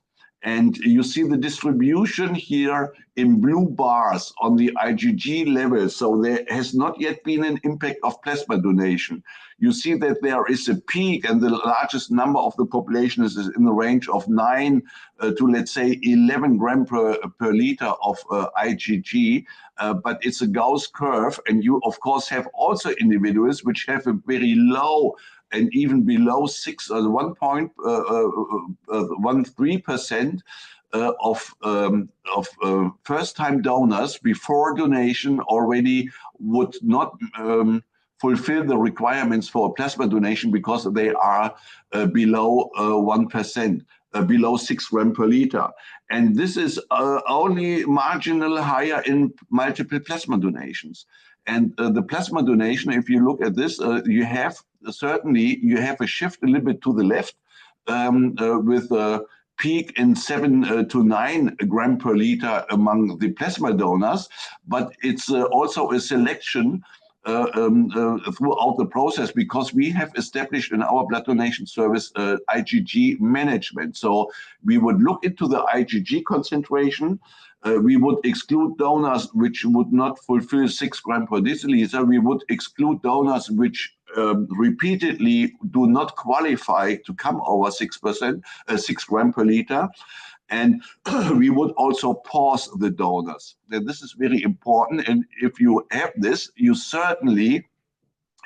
E: and you see the distribution here in blue bars on the IgG level. So there has not yet been an impact of plasma donation. You see that there is a peak, and the largest number of the population is in the range of 9 to, let's say, 11 grams per liter of IgG. But it's a Gauss curve, and you, of course, have also individuals which have a very low and even below 6 or 1.13% of first-time donors before donation already would not fulfill the requirements for plasma donation because they are below 1%. Below 6 grams per liter. And this is only marginal higher in multiple plasma donations. And the plasma donation, if you look at this, you have certainly a shift a little bit to the left with a peak in 7 to 9 grams per liter among the plasma donors, but it's also a selection throughout the process, because we have established in our blood donation service IgG management. So we would look into the IgG concentration. We would exclude donors which would not fulfill 6 grams per deciliter. We would exclude donors which repeatedly do not qualify to come over 6 grams per liter. And we would also pause the donors. And this is very important. And if you have this, you certainly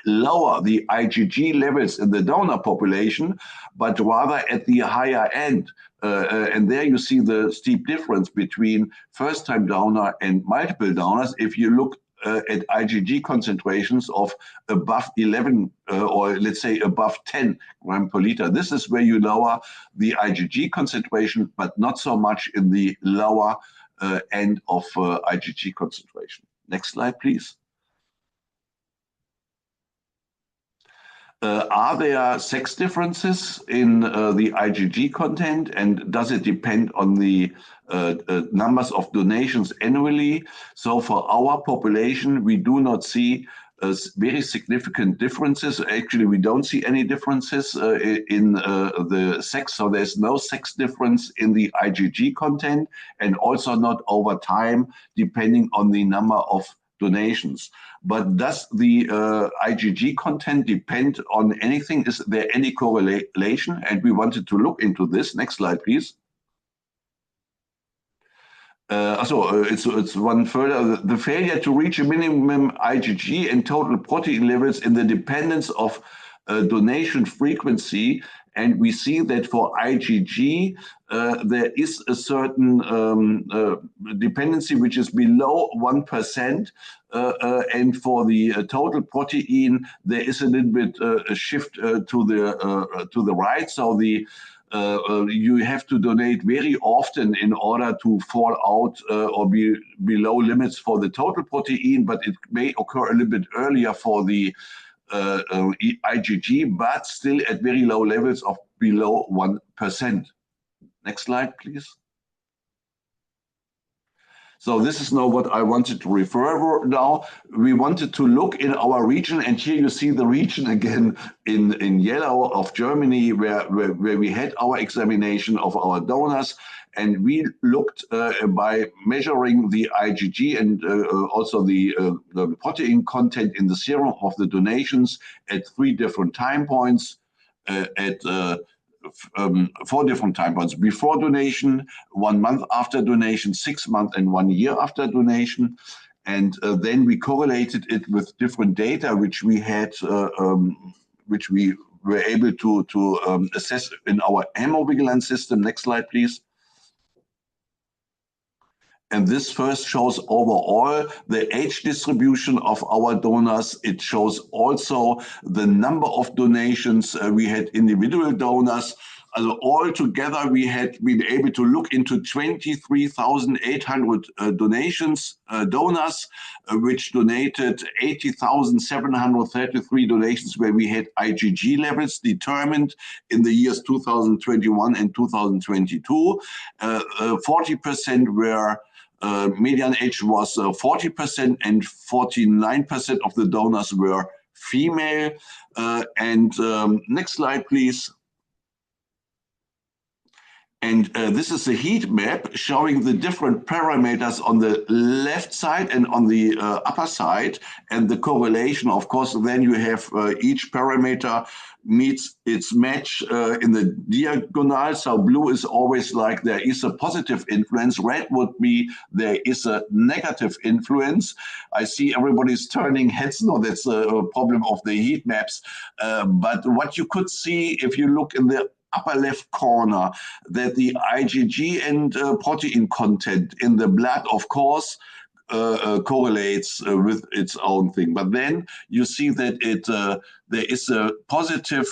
E: lower the IgG levels in the donor population, but rather at the higher end. And there you see the steep difference between first-time donor and multiple donors. If you look at IgG concentrations of above 11 or let's say above 10 grams per liter. This is where you lower the IgG concentration, but not so much in the lower end of IgG concentration. Next slide, please. Are there sex differences in the IgG content, and does it depend on the numbers of donations annually? So for our population, we do not see very significant differences. Actually, we don't see any differences in the sex, so there's no sex difference in the IgG content, and also not over time, depending on the number of donations. But does the IgG content depend on anything? Is there any correlation? And we wanted to look into this. Next slide, please. It's one further. The failure to reach a minimum IgG and total protein levels in the dependence of donation frequency. And we see that for IgG, there is a certain dependency which is below 1%. And for the total protein, there is a little bit a shift to the right. So the you have to donate very often in order to fall out or be below limits for the total protein, but it may occur a little bit earlier for the IgG, but still at very low levels of below 1%. Next slide, please. So this is now what I wanted to refer now. We wanted to look in our region, and here you see the region again in yellow of Germany, where we had our examination of our donors. And we looked by measuring the IgG and also the protein content in the serum of the donations at 3 different time points, at 4 different time points: before donation, 1 month after donation, 6 months, and 1 year after donation. And then we correlated it with different data which we had, which we were able to assess in our hemovigilance system. Next slide, please. And this first shows overall the age distribution of our donors. It shows also the number of donations. We had individual donors all together, we had been able to look into 23,800 donations, donors, which donated 80,733 donations where we had IgG levels determined in the years 2021 and 2022. 40% were median age was 40%, and 49% of the donors were female. Next slide, please. And this is a heat map showing the different parameters on the left side and on the upper side, and the correlation. Of course, then you have each parameter meets its match in the diagonal. So blue is always like there is a positive influence. Red would be there is a negative influence. I see everybody's turning heads. No, that's a problem of the heat maps. But what you could see if you look in the upper left corner, that the IgG and protein content in the blood, of course, correlates with its own thing. But then you see that there is a positive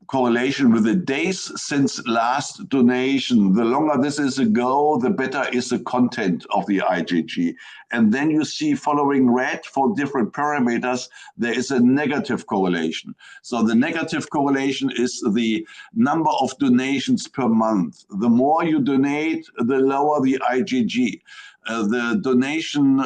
E: correlation with the days since last donation. The longer this is ago, the better is the content of the IgG. And then you see, following red for different parameters, there is a negative correlation. So the negative correlation is the number of donations per month. The more you donate, the lower the IgG. The donation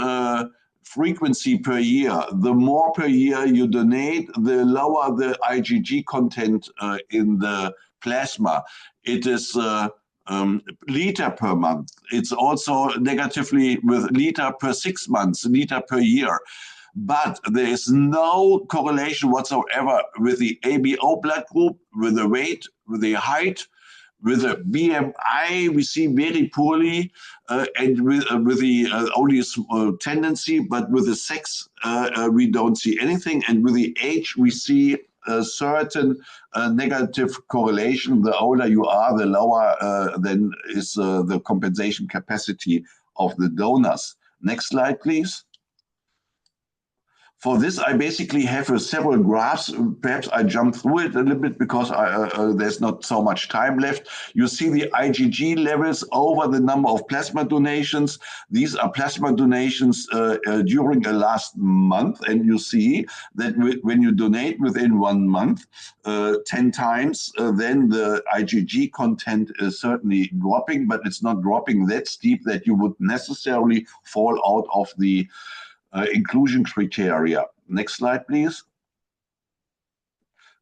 E: frequency per year, the more per year you donate, the lower the IgG content in the plasma. It is liter per month. It's also negatively with liter per 6 months, liter per year. But there is no correlation whatsoever with the ABO blood group, with the weight, with the height. With the BMI, we see very poorly, and with the only tendency, but with the sex, we don't see anything. And with the age, we see a certain negative correlation. The older you are, the lower then is the compensation capacity of the donors. Next slide, please. For this, I basically have several graphs. Perhaps I jump through it a little bit because there's not so much time left. You see the IgG levels over the number of plasma donations. These are plasma donations during the last month. And you see that when you donate within 1 month, 10 times, then the IgG content is certainly dropping, but it's not dropping that steep that you would necessarily fall out of the inclusion criteria. Next slide, please.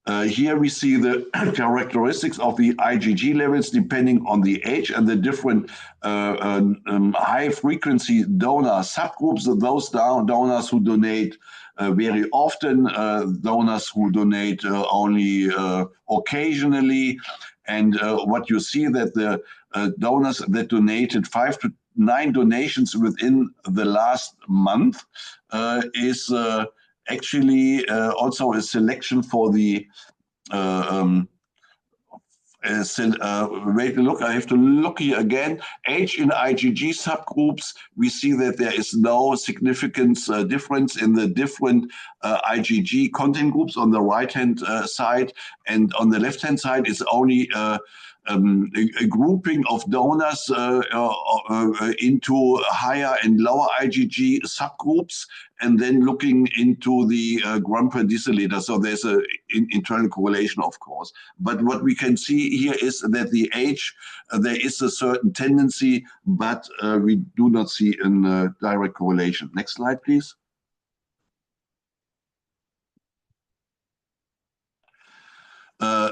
E: Here we see the characteristics of the IgG levels depending on the age and the different high-frequency donor subgroups. Those donors who donate very often, donors who donate only occasionally. And what you see that the donors that donated 5 to 9 donations within the last month is actually also a selection for the wait, look, I have to look here again. Age in IgG subgroups, we see that there is no significant difference in the different IgG content groups on the right-hand side, and on the left-hand side is only a grouping of donors into higher and lower IgG subgroups, and then looking into the gram per deciliter. So there's an internal correlation, of course. But what we can see here is that the age, there is a certain tendency, but we do not see a direct correlation. Next slide, please.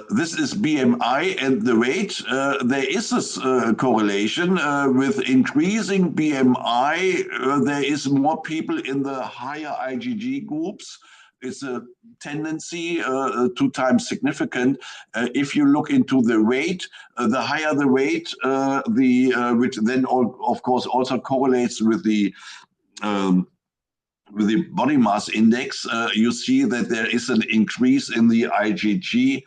E: This is BMI and the weight. There is a correlation with increasing BMI. There is more people in the higher IgG groups. It's a tendency 2 times significant. If you look into the weight, the higher the weight, which then of course also correlates with the body mass index, you see that there is an increase in the IgG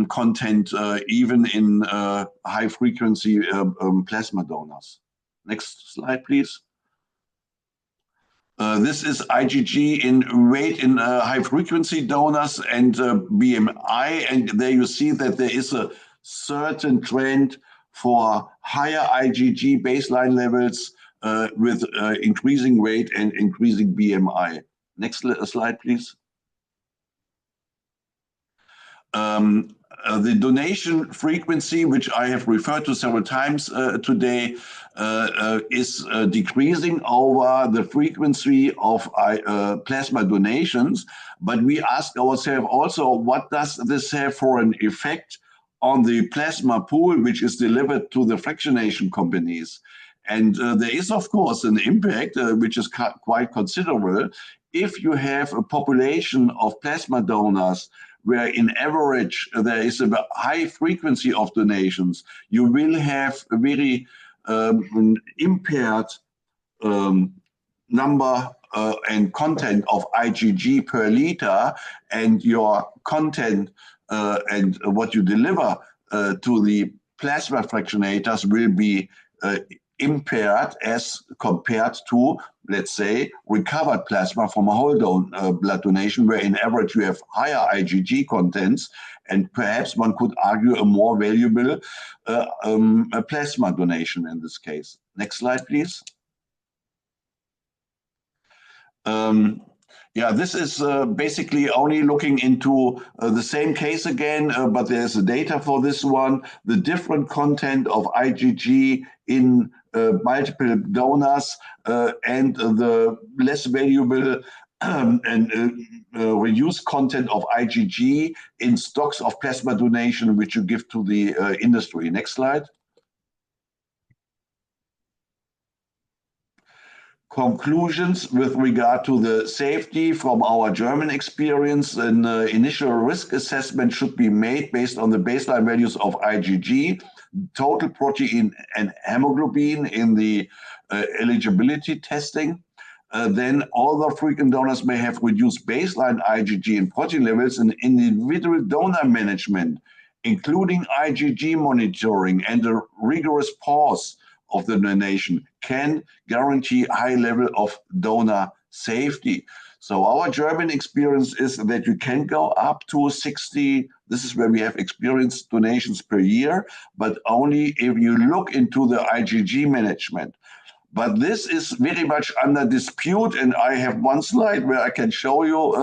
E: content even in high frequency plasma donors. Next slide, please. This is IgG in weight in high frequency donors and BMI. And there you see that there is a certain trend for higher IgG baseline levels with increasing weight and increasing BMI. Next slide, please. The donation frequency, which I have referred to several times today, is decreasing over the frequency of plasma donations. But we ask ourselves also, what does this have for an effect on the plasma pool, which is delivered to the fractionation companies? And there is, of course, an impact, which is quite considerable. If you have a population of plasma donors where in average there is a high frequency of donations, you will have a very impaired number and content of IgG per liter, and your content and what you deliver to the plasma fractionators will be impaired as compared to, let's say, recovered plasma from a whole blood donation, where in average you have higher IgG contents, and perhaps one could argue a more valuable plasma donation in this case. Next slide, please. Yeah, this is basically only looking into the same case again, but there's data for this one. The different content of IgG in multiple donors and the less valuable and reduced content of IgG in stocks of plasma donation, which you give to the industry. Next slide. Conclusions with regard to the safety from our German experience. An initial risk assessment should be made based on the baseline values of IgG, total protein and hemoglobin in the eligibility testing. Then all the frequent donors may have reduced baseline IgG and protein levels, and individual donor management, including IgG monitoring and a rigorous pause of the donation, can guarantee high level of donor safety. So our German experience is that you can go up to 60. This is where we have experienced donations per year, but only if you look into the IgG management. But this is very much under dispute, and I have one slide where I can show you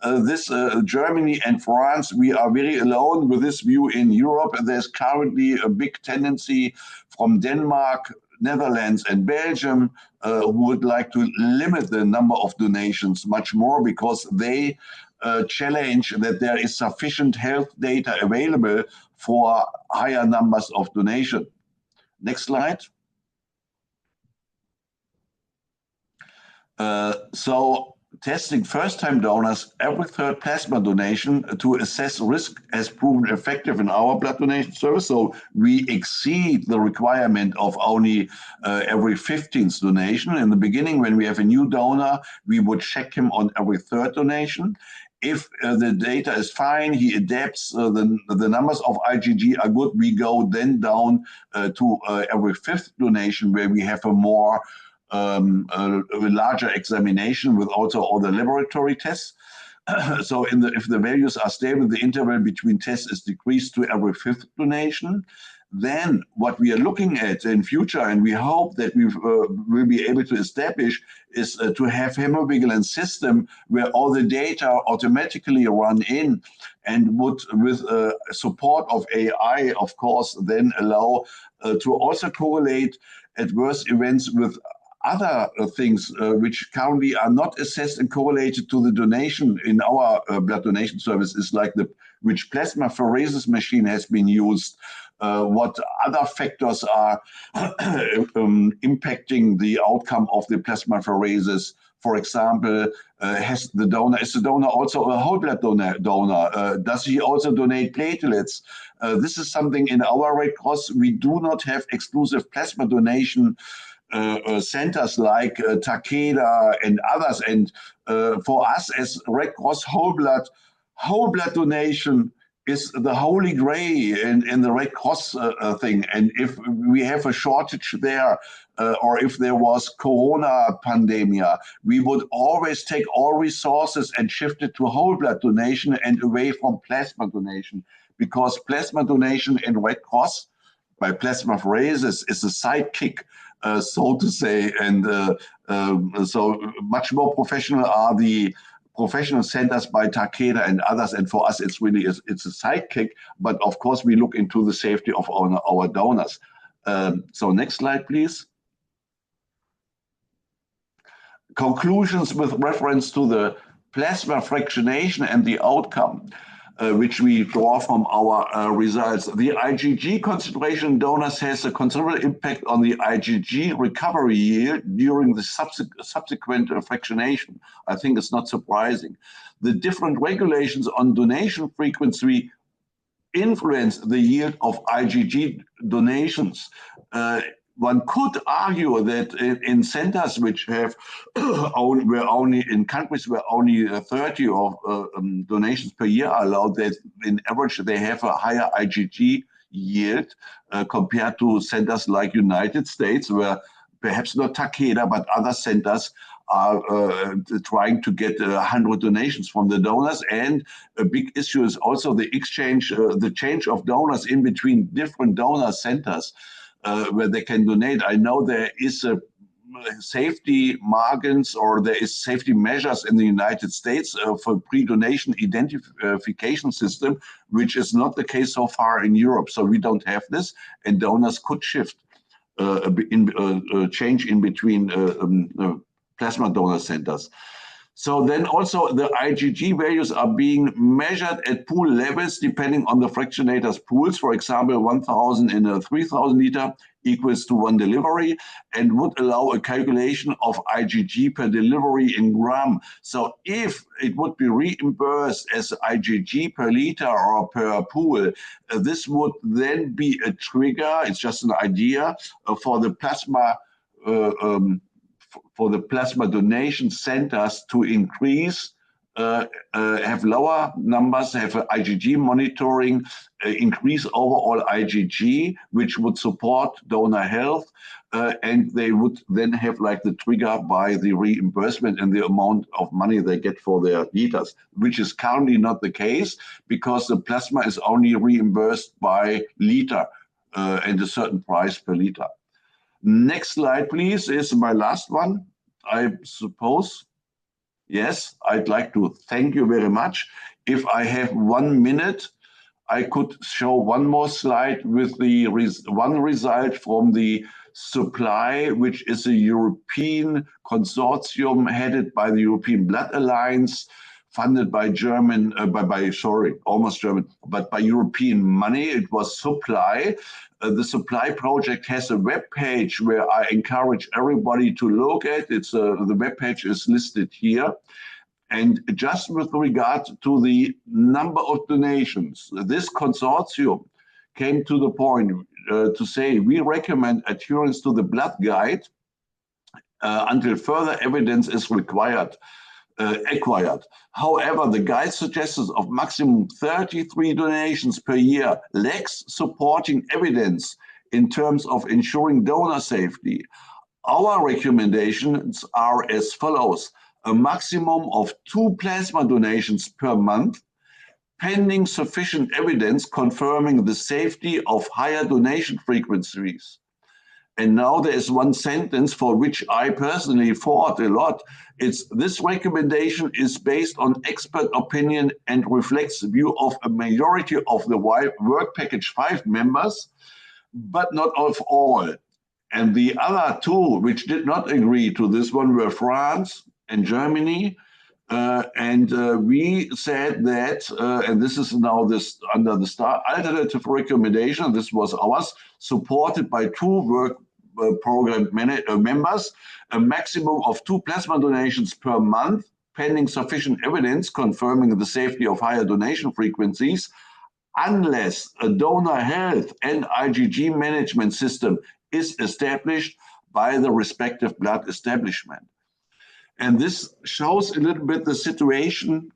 E: this. Germany and France, we are very alone with this view in Europe. There's currently a big tendency from Denmark, Netherlands, and Belgium who would like to limit the number of donations much more, because they challenge that there is sufficient health data available for higher numbers of donation. Next slide. So testing first-time donors every third plasma donation to assess risk has proven effective in our blood donation service. So we exceed the requirement of only every 15th donation. In the beginning, when we have a new donor, we would check him on every third donation. If the data is fine, he adapts, the numbers of IgG are good, we go then down to every fifth donation, where we have a more a larger examination with also all the laboratory tests. So if the values are stable, the interval between tests is decreased to every fifth donation. Then what we are looking at in future, and we hope that we will be able to establish, is to have hemovigilance system where all the data automatically run in, and would, with support of AI, of course, then allow to also correlate adverse events with other things which currently are not assessed and correlated to the donation in our blood donation services, like which plasmapheresis machine has been used, what other factors are impacting the outcome of the plasmapheresis. For example, is the donor also a whole blood donor? Does he also donate platelets? This is something in our Red Cross. We do not have exclusive plasma donation centers like Takeda and others. And for us as Red Cross, whole blood donation is the holy grail in the Red Cross thing. And if we have a shortage there, or if there was Corona pandemia, we would always take all resources and shift it to whole blood donation and away from plasma donation, because plasma donation in Red Cross by plasmapheresis is a sidekick, so to say, and so much more professional are the professional centers by Takeda and others, and for us it's really it's a sidekick, but of course we look into the safety of our donors. So next slide, please. Conclusions with reference to the plasma fractionation and the outcome, which we draw from our results. The IgG concentration in donors has a considerable impact on the IgG recovery yield during the subsequent fractionation. I think it's not surprising. The different regulations on donation frequency influence the yield of IgG donations. One could argue that in centers which have in countries where only 30 of donations per year are allowed, that in average they have a higher IgG yield compared to centers like United States, where perhaps not Takeda, but other centers are trying to get 100 donations from the donors. And a big issue is also the exchange, the change of donors in between different donor centers where they can donate. I know there is a safety margins, or there is safety measures in the United States for pre-donation identification system, which is not the case so far in Europe. So we don't have this, and donors could shift change in between plasma donor centers. So then also the IgG values are being measured at pool levels depending on the fractionator's pools. For example, 1,000 in a 3,000 liter equals to 1 delivery, and would allow a calculation of IgG per delivery in gram. So if it would be reimbursed as IgG per liter or per pool, this would then be a trigger, it's just an idea, for the plasma donation centers to increase, have lower numbers, have IgG monitoring, increase overall IgG, which would support donor health, and they would then have like the trigger by the reimbursement and the amount of money they get for their liters, which is currently not the case, because the plasma is only reimbursed by liter and a certain price per liter. Next slide, please, is my last one, I suppose. Yes, I'd like to thank you very much. If I have 1 minute, I could show one more slide with the one result from the supply, which is a European consortium headed by the European Blood Alliance, funded by by European money. It was supply. The supply project has a web page where I encourage everybody to look at. It's the web page is listed here. And just with regard to the number of donations, this consortium came to the point to say we recommend adherence to the blood guide until further evidence is acquired. However, the guide suggests of maximum 33 donations per year lacks supporting evidence in terms of ensuring donor safety. Our recommendations are as follows: a maximum of 2 plasma donations per month, pending sufficient evidence confirming the safety of higher donation frequencies. And now there is one sentence for which I personally fought a lot. It's this recommendation is based on expert opinion and reflects the view of a majority of the Work Package 5 members, but not of all. And the other two which did not agree to this one were France and Germany. We said that, and this is now this under the alternative recommendation, this was ours, supported by 2 work program members, a maximum of 2 plasma donations per month, pending sufficient evidence confirming the safety of higher donation frequencies, unless a donor health and IgG management system is established by the respective blood establishment. And this shows a little bit the situation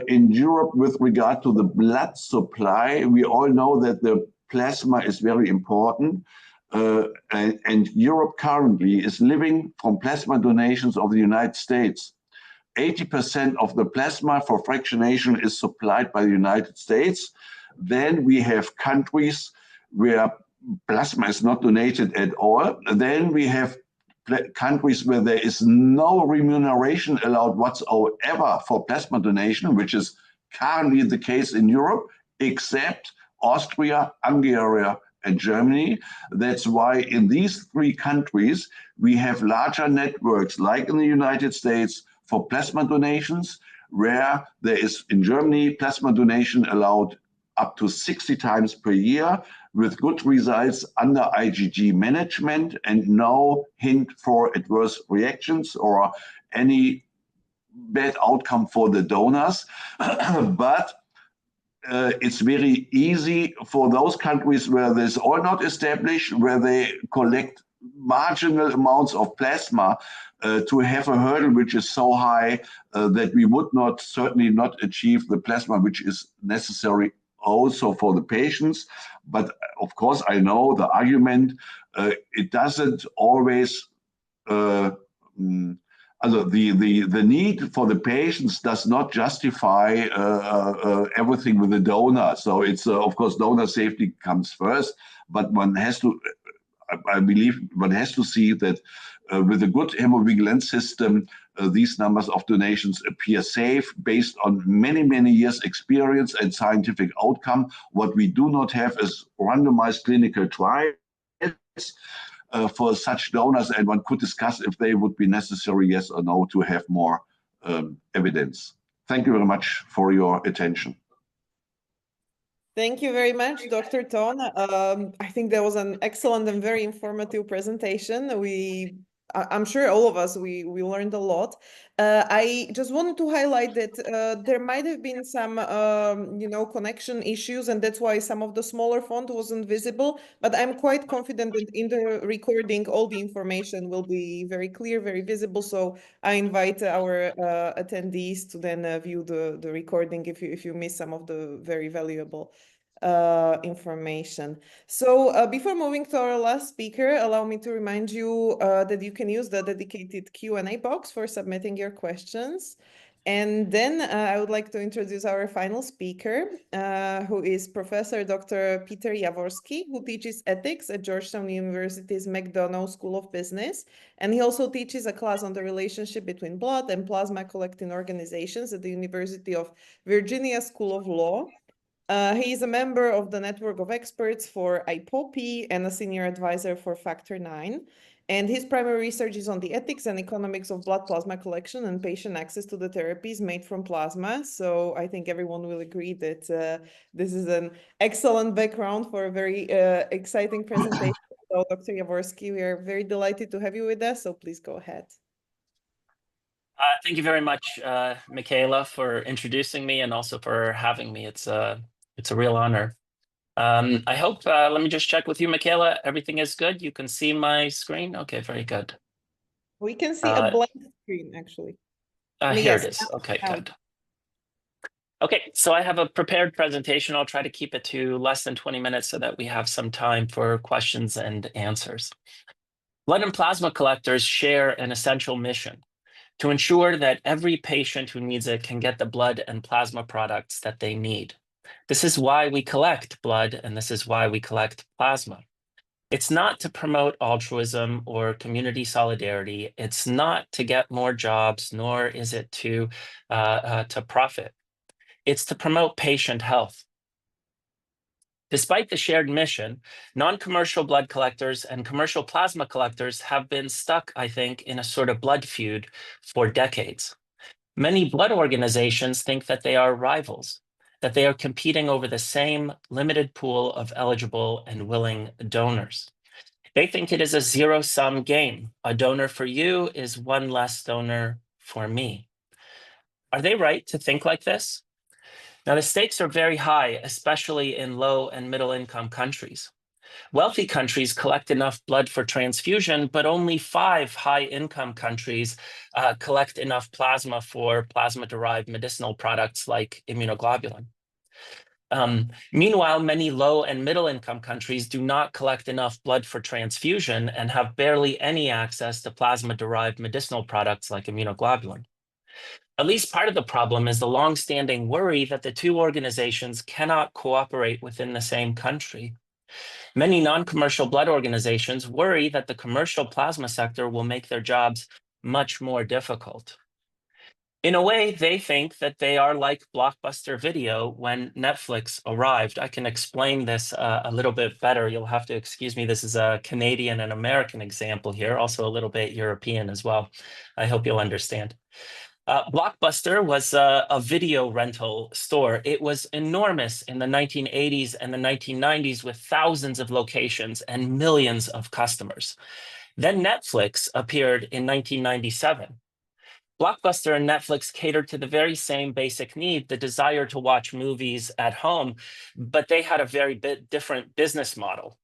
E: in Europe with regard to the blood supply. We all know that the plasma is very important. And Europe currently is living from plasma donations of the United States. 80% of the plasma for fractionation is supplied by the United States. Then we have countries where plasma is not donated at all. Then we have countries where there is no remuneration allowed whatsoever for plasma donation, which is currently the case in Europe, except Austria, Hungary, and Germany. That's why in these three countries, we have larger networks, like in the United States, for plasma donations, where there is, in Germany, plasma donation allowed up to 60 times per year, with good results under IgG management and no hint for adverse reactions or any bad outcome for the donors. But it's very easy for those countries where this is all not established, where they collect marginal amounts of plasma, to have a hurdle which is so high that we would not, certainly not achieve the plasma which is necessary also for the patients. But of course, I know the argument, it doesn't always, the need for the patients does not justify everything with the donor. So it's, of course, donor safety comes first, but one has to, I believe one has to see that with a good hemovigilance system, these numbers of donations appear safe based on many, many years experience and scientific outcome. What we do not have is randomized clinical trials for such donors, and one could discuss if they would be necessary, yes or no, to have more evidence. Thank you very much for your attention.
A: Thank you very much, Dr. Ton. I think that was an excellent and very informative presentation. I'm sure all of us, we learned a lot. I just wanted to highlight that there might have been some, connection issues, and that's why some of the smaller font wasn't visible. But I'm quite confident that in the recording, all the information will be very clear, very visible. So I invite our attendees to then view the recording if you miss some of the very valuable information. So before moving to our last speaker, allow me to remind you that you can use the dedicated Q&A box for submitting your questions. And then I would like to introduce our final speaker, who is Professor Dr. Peter Jaworski, who teaches ethics at Georgetown University's McDonough School of Business. And he also teaches a class on the relationship between blood and plasma collecting organizations at the University of Virginia School of Law. He is a member of the network of experts for IPOPI and a senior advisor for Factor 9. And his primary research is on the ethics and economics of blood plasma collection and patient access to the therapies made from plasma. So I think everyone will agree that this is an excellent background for a very exciting presentation. So Dr. Jaworski, we are very delighted to have you with us. So please go ahead.
F: Thank you very much, Michaela, for introducing me and also for having me. It's a real honor. I hope, let me just check with you, Michaela, everything is good? You can see my screen? Okay, very good.
A: We can see a blank screen, actually.
F: Here it is. Okay, good. Okay, so I have a prepared presentation. I'll try to keep it to less than 20 minutes so that we have some time for questions and answers. Blood and plasma collectors share an essential mission to ensure that every patient who needs it can get the blood and plasma products that they need. This is why we collect blood, and this is why we collect plasma. It's not to promote altruism or community solidarity. It's not to get more jobs, nor is it to profit. It's to promote patient health. Despite the shared mission, non-commercial blood collectors and commercial plasma collectors have been stuck, I think, in a sort of blood feud for decades. Many blood organizations think that they are rivals, that they are competing over the same limited pool of eligible and willing donors. They think it is a zero-sum game. A donor for you is one less donor for me. Are they right to think like this? Now, the stakes are very high, especially in low and middle income countries. Wealthy countries collect enough blood for transfusion, but only 5 high-income countries collect enough plasma for plasma-derived medicinal products like immunoglobulin. Meanwhile, many low and middle-income countries do not collect enough blood for transfusion and have barely any access to plasma-derived medicinal products like immunoglobulin. At least part of the problem is the long-standing worry that the two organizations cannot cooperate within the same country. Many non-commercial blood organizations worry that the commercial plasma sector will make their jobs much more difficult. In a way, they think that they are like Blockbuster Video when Netflix arrived. I can explain this a little bit better. You'll have to excuse me. This is a Canadian and American example here, also a little bit European as well. I hope you'll understand. Blockbuster was a video rental store. It was enormous in the 1980s and the 1990s with thousands of locations and millions of customers. Then Netflix appeared in 1997. Blockbuster and Netflix catered to the very same basic need, the desire to watch movies at home, but they had a very different business model.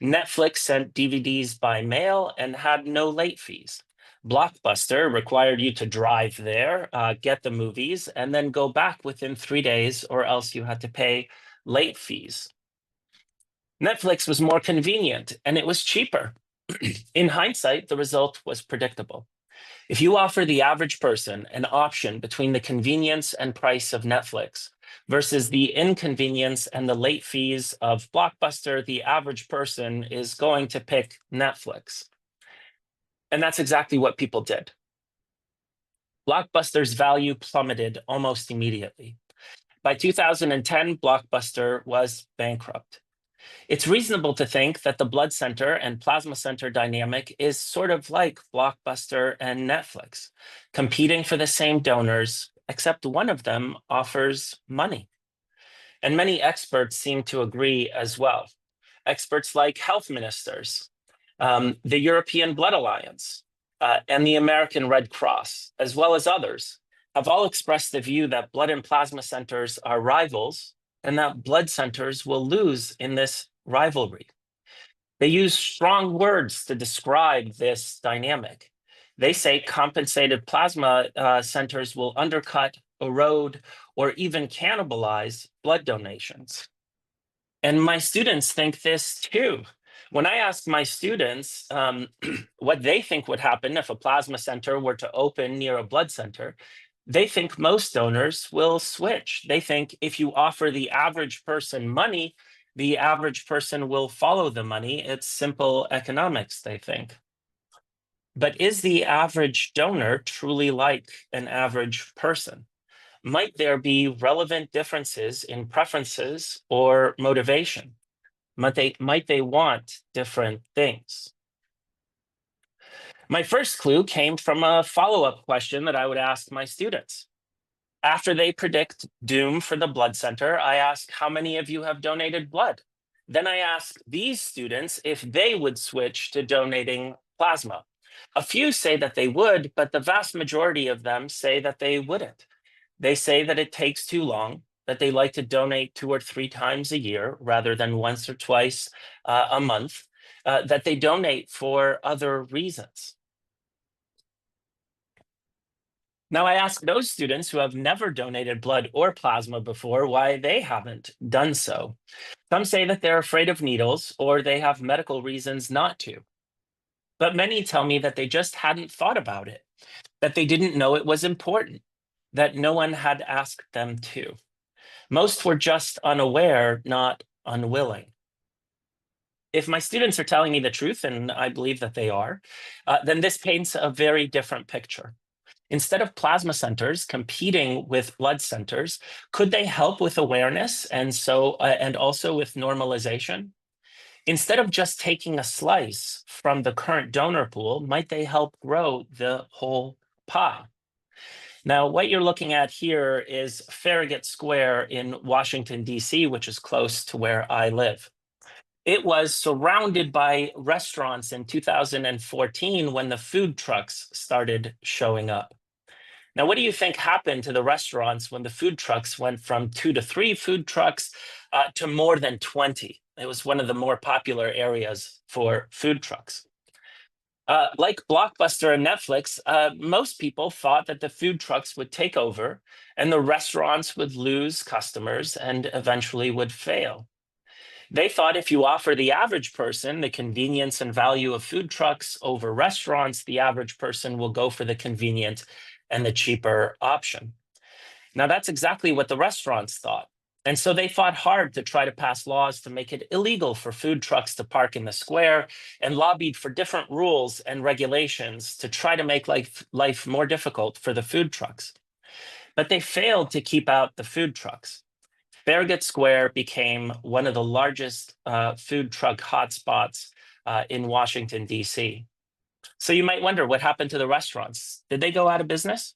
F: Netflix sent DVDs by mail and had no late fees. Blockbuster required you to drive there, get the movies, and then go back within 3 days, or else you had to pay late fees. Netflix was more convenient, and it was cheaper. In hindsight, the result was predictable. If you offer the average person an option between the convenience and price of Netflix versus the inconvenience and the late fees of Blockbuster, the average person is going to pick Netflix. And that's exactly what people did. Blockbuster's value plummeted almost immediately. By 2010, Blockbuster was bankrupt. It's reasonable to think that the blood center and plasma center dynamic is sort of like Blockbuster and Netflix, competing for the same donors, except one of them offers money. And many experts seem to agree as well. Experts like health ministers, the European Blood Alliance, and the American Red Cross, as well as others, have all expressed the view that blood and plasma centers are rivals and that blood centers will lose in this rivalry. They use strong words to describe this dynamic. They say compensated plasma centers will undercut, erode, or even cannibalize blood donations. And my students think this too. When I ask my students what they think would happen if a plasma center were to open near a blood center, they think most donors will switch. They think if you offer the average person money, the average person will follow the money. It's simple economics, they think. But is the average donor truly like an average person? Might there be relevant differences in preferences or motivation? Might they want different things? My first clue came from a follow-up question that I would ask my students. After they predict doom for the blood center, I ask, how many of you have donated blood? Then I ask these students if they would switch to donating plasma. A few say that they would, but the vast majority of them say that they wouldn't. They say that it takes too long, that they like to donate 2 or 3 times a year rather than once or twice a month, that they donate for other reasons. Now, I ask those students who have never donated blood or plasma before why they haven't done so. Some say that they're afraid of needles or they have medical reasons not to. But many tell me that they just hadn't thought about it, that they didn't know it was important, that no one had asked them to. Most were just unaware, not unwilling. If my students are telling me the truth, and I believe that they are, then this paints a very different picture. Instead of plasma centers competing with blood centers, could they help with awareness and also with normalization? Instead of just taking a slice from the current donor pool, might they help grow the whole pie? Now, what you're looking at here is Farragut Square in Washington, D.C., which is close to where I live. It was surrounded by restaurants in 2014 when the food trucks started showing up. Now, what do you think happened to the restaurants when the food trucks went from 2 to 3 food trucks to more than 20 It was one of the more popular areas for food trucks. Like Blockbuster and Netflix, most people thought that the food trucks would take over and the restaurants would lose customers and eventually would fail. They thought if you offer the average person the convenience and value of food trucks over restaurants, the average person will go for the convenient and the cheaper option. Now, that's exactly what the restaurants thought. And so they fought hard to try to pass laws to make it illegal for food trucks to park in the square, and lobbied for different rules and regulations to try to make life more difficult for the food trucks. But they failed to keep out the food trucks. Farragut Square became one of the largest food truck hotspots in Washington, D.C. So you might wonder what happened to the restaurants. Did they go out of business?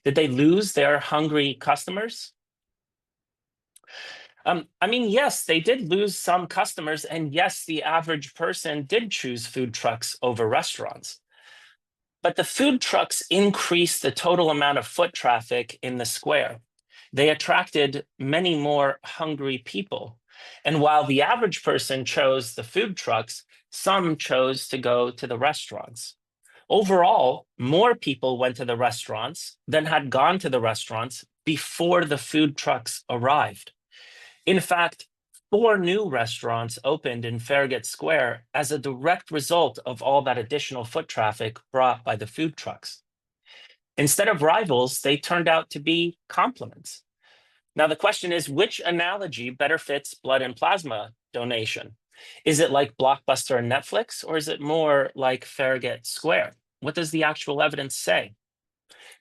F: Did they lose their hungry customers? I mean, yes, they did lose some customers, and yes, the average person did choose food trucks over restaurants. But the food trucks increased the total amount of foot traffic in the square. They attracted many more hungry people. And while the average person chose the food trucks, some chose to go to the restaurants. Overall, more people went to the restaurants than had gone to the restaurants before the food trucks arrived. In fact, 4 new restaurants opened in Farragut Square as a direct result of all that additional foot traffic brought by the food trucks. Instead of rivals, they turned out to be complements. Now, the question is, which analogy better fits blood and plasma donation? Is it like Blockbuster and Netflix, or is it more like Farragut Square? What does the actual evidence say?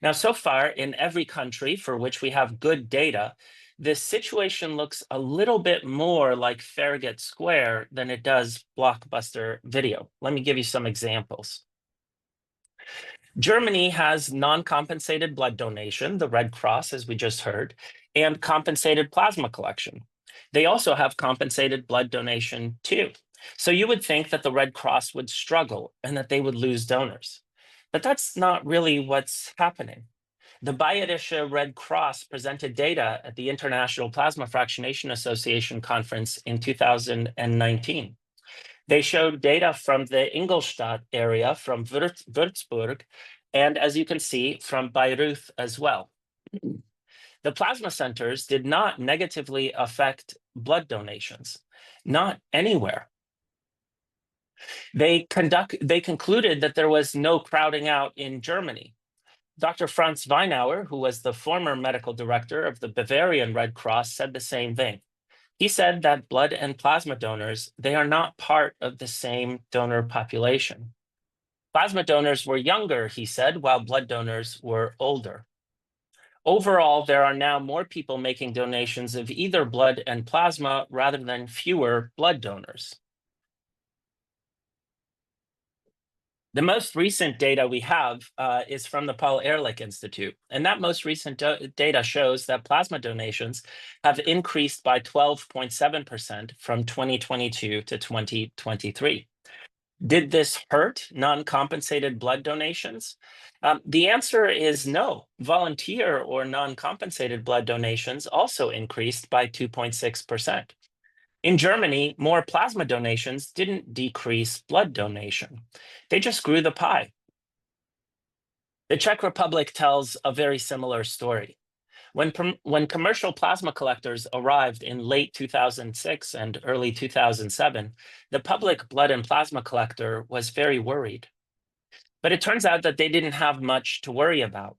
F: Now, so far, in every country for which we have good data, this situation looks a little bit more like Farragut Square than it does Blockbuster Video. Let me give you some examples. Germany has non-compensated blood donation, the Red Cross, as we just heard, and compensated plasma collection. They also have compensated blood donation too. So you would think that the Red Cross would struggle and that they would lose donors. But that's not really what's happening. The Bayerische Red Cross presented data at the International Plasma Fractionation Association conference in 2019. They showed data from the Ingolstadt area, from Würzburg, and as you can see, from Bayreuth as well. The plasma centers did not negatively affect blood donations, not anywhere. They concluded that there was no crowding out in Germany. Dr. Franz Weinauer, who was the former medical director of the Bavarian Red Cross, said the same thing. He said that blood and plasma donors, they are not part of the same donor population. Plasma donors were younger, he said, while blood donors were older. Overall, there are now more people making donations of either blood and plasma rather than fewer blood donors. The most recent data we have is from the Paul Ehrlich Institute. And that most recent data shows that plasma donations have increased by 12.7% from 2022 to 2023. Did this hurt non-compensated blood donations? The answer is no. Volunteer or non-compensated blood donations also increased by 2.6%. In Germany, more plasma donations didn't decrease blood donation. They just grew the pie. The Czech Republic tells a very similar story. When commercial plasma collectors arrived in late 2006 and early 2007, the public blood and plasma collector was very worried. But it turns out that they didn't have much to worry about.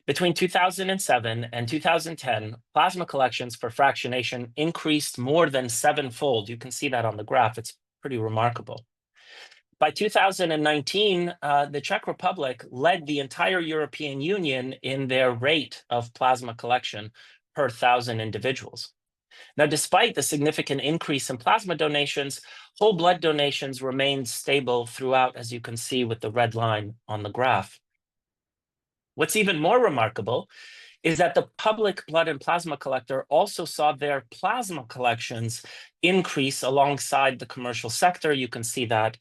F: Between 2007 and 2010, plasma collections for fractionation increased more than 7-fold. You can see that on the graph. It's pretty remarkable. By 2019, the Czech Republic led the entire European Union in their rate of plasma collection per 1,000 individuals. Now, despite the significant increase in plasma donations, whole blood donations remained stable throughout, as you can see with the red line on the graph. What's even more remarkable is that the public blood and plasma collector also saw their plasma collections increase alongside the commercial sector. You can see that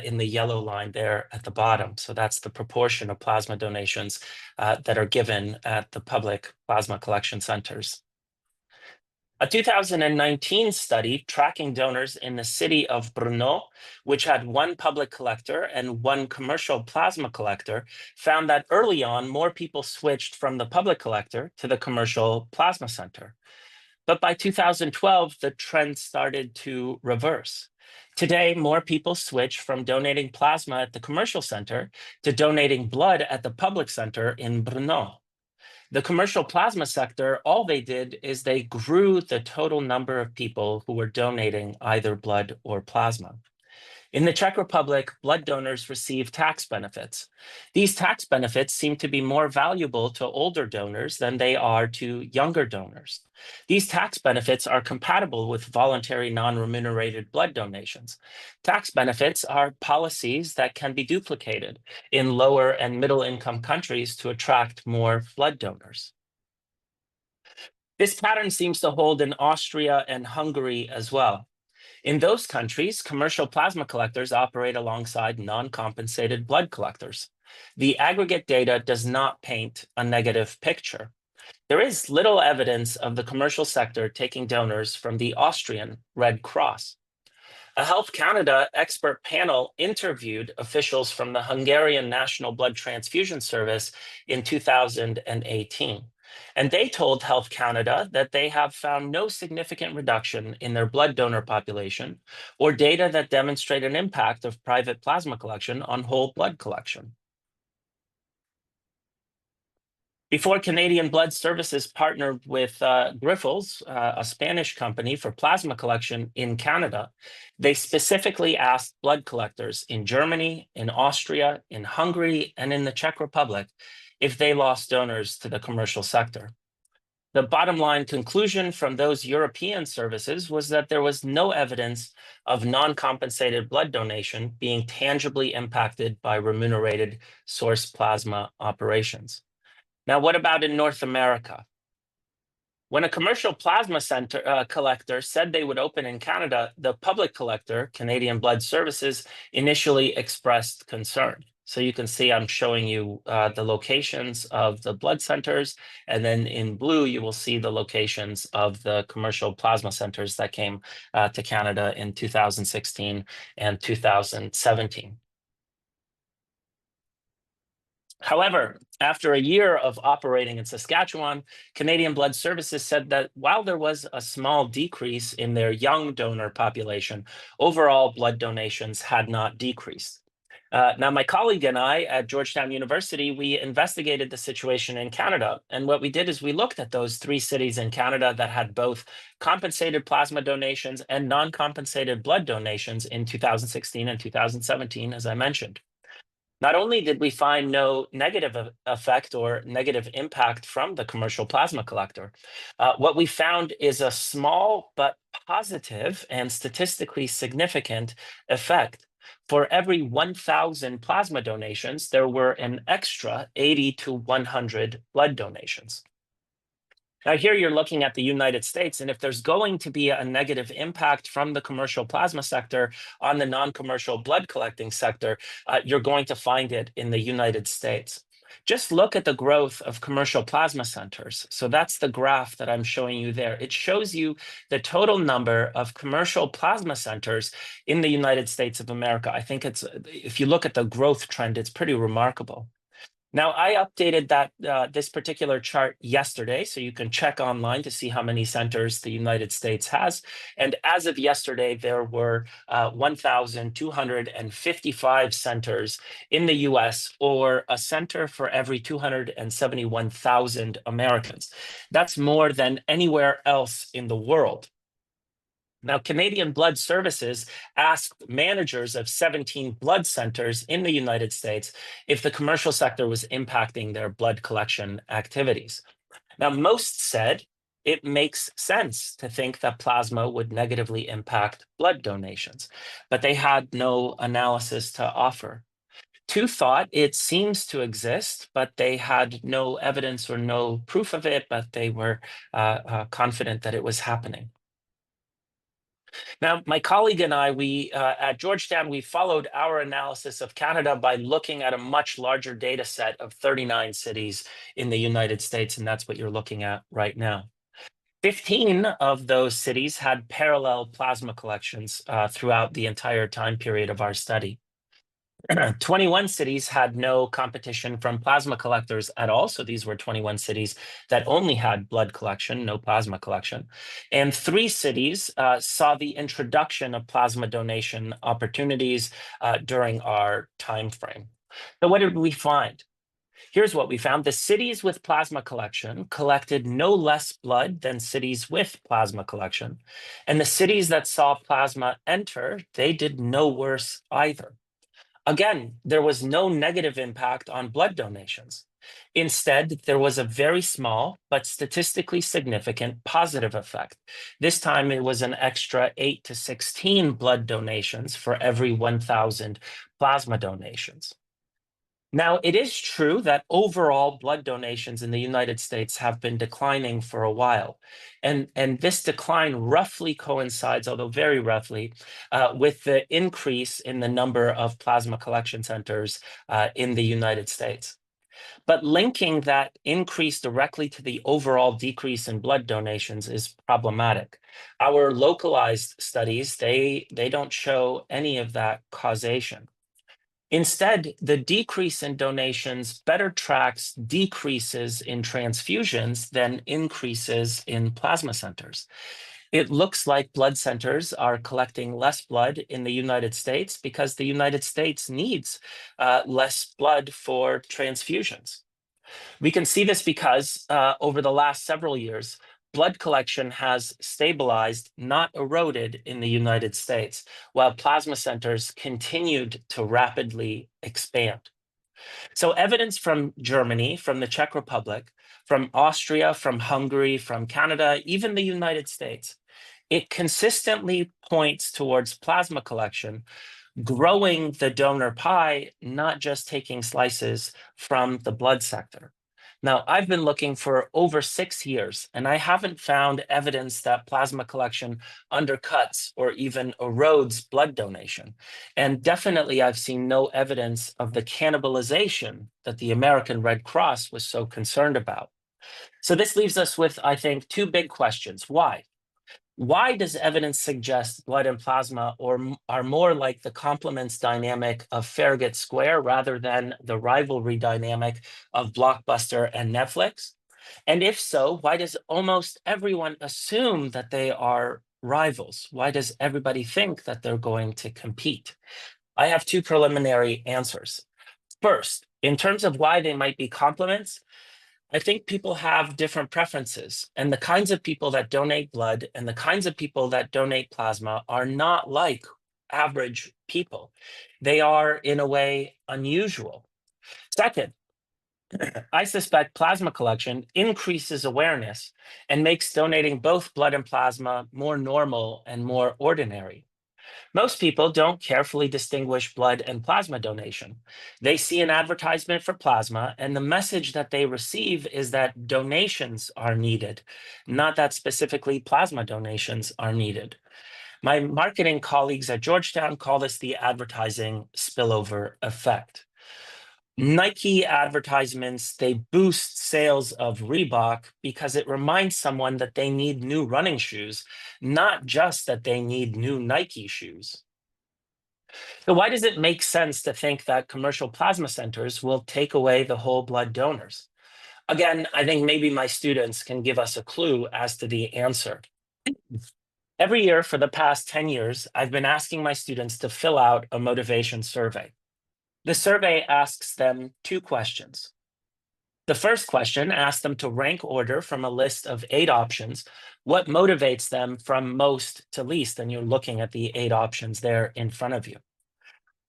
F: in the yellow line there at the bottom. So that's the proportion of plasma donations that are given at the public plasma collection centers. A 2019 study tracking donors in the city of Brno, which had one public collector and one commercial plasma collector, found that early on, more people switched from the public collector to the commercial plasma center. But by 2012, the trend started to reverse. Today, more people switch from donating plasma at the commercial center to donating blood at the public center in Brno. The commercial plasma sector, all they did is they grew the total number of people who were donating either blood or plasma. In the Czech Republic, blood donors receive tax benefits. These tax benefits seem to be more valuable to older donors than they are to younger donors. These tax benefits are compatible with voluntary non-remunerated blood donations. Tax benefits are policies that can be duplicated in lower and middle income countries to attract more blood donors. This pattern seems to hold in Austria and Hungary as well. In those countries, commercial plasma collectors operate alongside non-compensated blood collectors. The aggregate data does not paint a negative picture. There is little evidence of the commercial sector taking donors from the Austrian Red Cross. A Health Canada expert panel interviewed officials from the Hungarian National Blood Transfusion Service in 2018. And they told Health Canada that they have found no significant reduction in their blood donor population or data that demonstrate an impact of private plasma collection on whole blood collection. Before Canadian Blood Services partnered with Grifols, a Spanish company for plasma collection in Canada, they specifically asked blood collectors in Germany, in Austria, in Hungary, and in the Czech Republic if they lost donors to the commercial sector. The bottom line conclusion from those European services was that there was no evidence of non-compensated blood donation being tangibly impacted by remunerated source plasma operations. Now, what about in North America? When a commercial plasma center collector said they would open in Canada, the public collector, Canadian Blood Services, initially expressed concern. So you can see I'm showing you the locations of the blood centers, and then in blue, you will see the locations of the commercial plasma centers that came to Canada in 2016 and 2017. However, after a year of operating in Saskatchewan, Canadian Blood Services said that while there was a small decrease in their young donor population, overall blood donations had not decreased. Now, my colleague and I at Georgetown University, we investigated the situation in Canada. And what we did is we looked at those 3 cities in Canada that had both compensated plasma donations and non-compensated blood donations in 2016 and 2017, as I mentioned. Not only did we find no negative effect or negative impact from the commercial plasma collector, what we found is a small but positive and statistically significant effect. For every 1,000 plasma donations, there were an extra 80 to 100 blood donations. Now, here you're looking at the United States, and if there's going to be a negative impact from the commercial plasma sector on the non-commercial blood collecting sector, you're going to find it in the United States. Just look at the growth of commercial plasma centers. So that's the graph that I'm showing you there. It shows you the total number of commercial plasma centers in the United States of America. I think it's, if you look at the growth trend, it's pretty remarkable. Now, I updated this particular chart yesterday, so you can check online to see how many centers the United States has. And as of yesterday, there were 1,255 centers in the US, or a center for every 271,000 Americans. That's more than anywhere else in the world. Now, Canadian Blood Services asked managers of 17 blood centers in the United States if the commercial sector was impacting their blood collection activities. Now, most said it makes sense to think that plasma would negatively impact blood donations, but they had no analysis to offer. 2 thought it seems to exist, but they had no evidence or no proof of it, but they were confident that it was happening. Now, my colleague and I, at Georgetown, we followed our analysis of Canada by looking at a much larger data set of 39 cities in the United States, and that's what you're looking at right now. 15 of those cities had parallel plasma collections throughout the entire time period of our study. 21 cities had no competition from plasma collectors at all. So these were 21 cities that only had blood collection, no plasma collection. And 3 cities saw the introduction of plasma donation opportunities during our time frame. So what did we find? Here's what we found. The cities with plasma collection collected no less blood than cities with plasma collection. And the cities that saw plasma enter, they did no worse either. Again, there was no negative impact on blood donations. Instead, there was a very small but statistically significant positive effect. This time it was an extra 8 to 16 blood donations for every 1,000 plasma donations. Now, it is true that overall blood donations in the United States have been declining for a while. And this decline roughly coincides, although very roughly, with the increase in the number of plasma collection centers in the United States. But linking that increase directly to the overall decrease in blood donations is problematic. Our localized studies, they don't show any of that causation. Instead, the decrease in donations better tracks decreases in transfusions than increases in plasma centers. It looks like blood centers are collecting less blood in the United States because the United States needs less blood for transfusions. We can see this because over the last several years, blood collection has stabilized, not eroded in the United States, while plasma centers continued to rapidly expand. So evidence from Germany, from the Czech Republic, from Austria, from Hungary, from Canada, even the United States, it consistently points towards plasma collection growing the donor pie, not just taking slices from the blood sector. Now, I've been looking for over 6 years, and I haven't found evidence that plasma collection undercuts or even erodes blood donation. And definitely, I've seen no evidence of the cannibalization that the American Red Cross was so concerned about. So this leaves us with, I think, 2 big questions. Why? Why does evidence suggest blood and plasma are more like the complements dynamic of Farragut Square rather than the rivalry dynamic of Blockbuster and Netflix? And if so, why does almost everyone assume that they are rivals? Why does everybody think that they're going to compete? I have 2 preliminary answers. First, in terms of why they might be complements, I think people have different preferences, and the kinds of people that donate blood and the kinds of people that donate plasma are not like average people. They are, in a way, unusual. Second, I suspect plasma collection increases awareness and makes donating both blood and plasma more normal and more ordinary. Most people don't carefully distinguish blood and plasma donation. They see an advertisement for plasma, and the message that they receive is that donations are needed, not that specifically plasma donations are needed. My marketing colleagues at Georgetown call this the advertising spillover effect. Nike advertisements, they boost sales of Reebok because it reminds someone that they need new running shoes, not just that they need new Nike shoes. So why does it make sense to think that commercial plasma centers will take away the whole blood donors? Again, I think maybe my students can give us a clue as to the answer. Every year for the past 10 years, I've been asking my students to fill out a motivation survey. The survey asks them 2 questions. The first question asks them to rank order from a list of 8 options what motivates them from most to least, and you're looking at the 8 options there in front of you.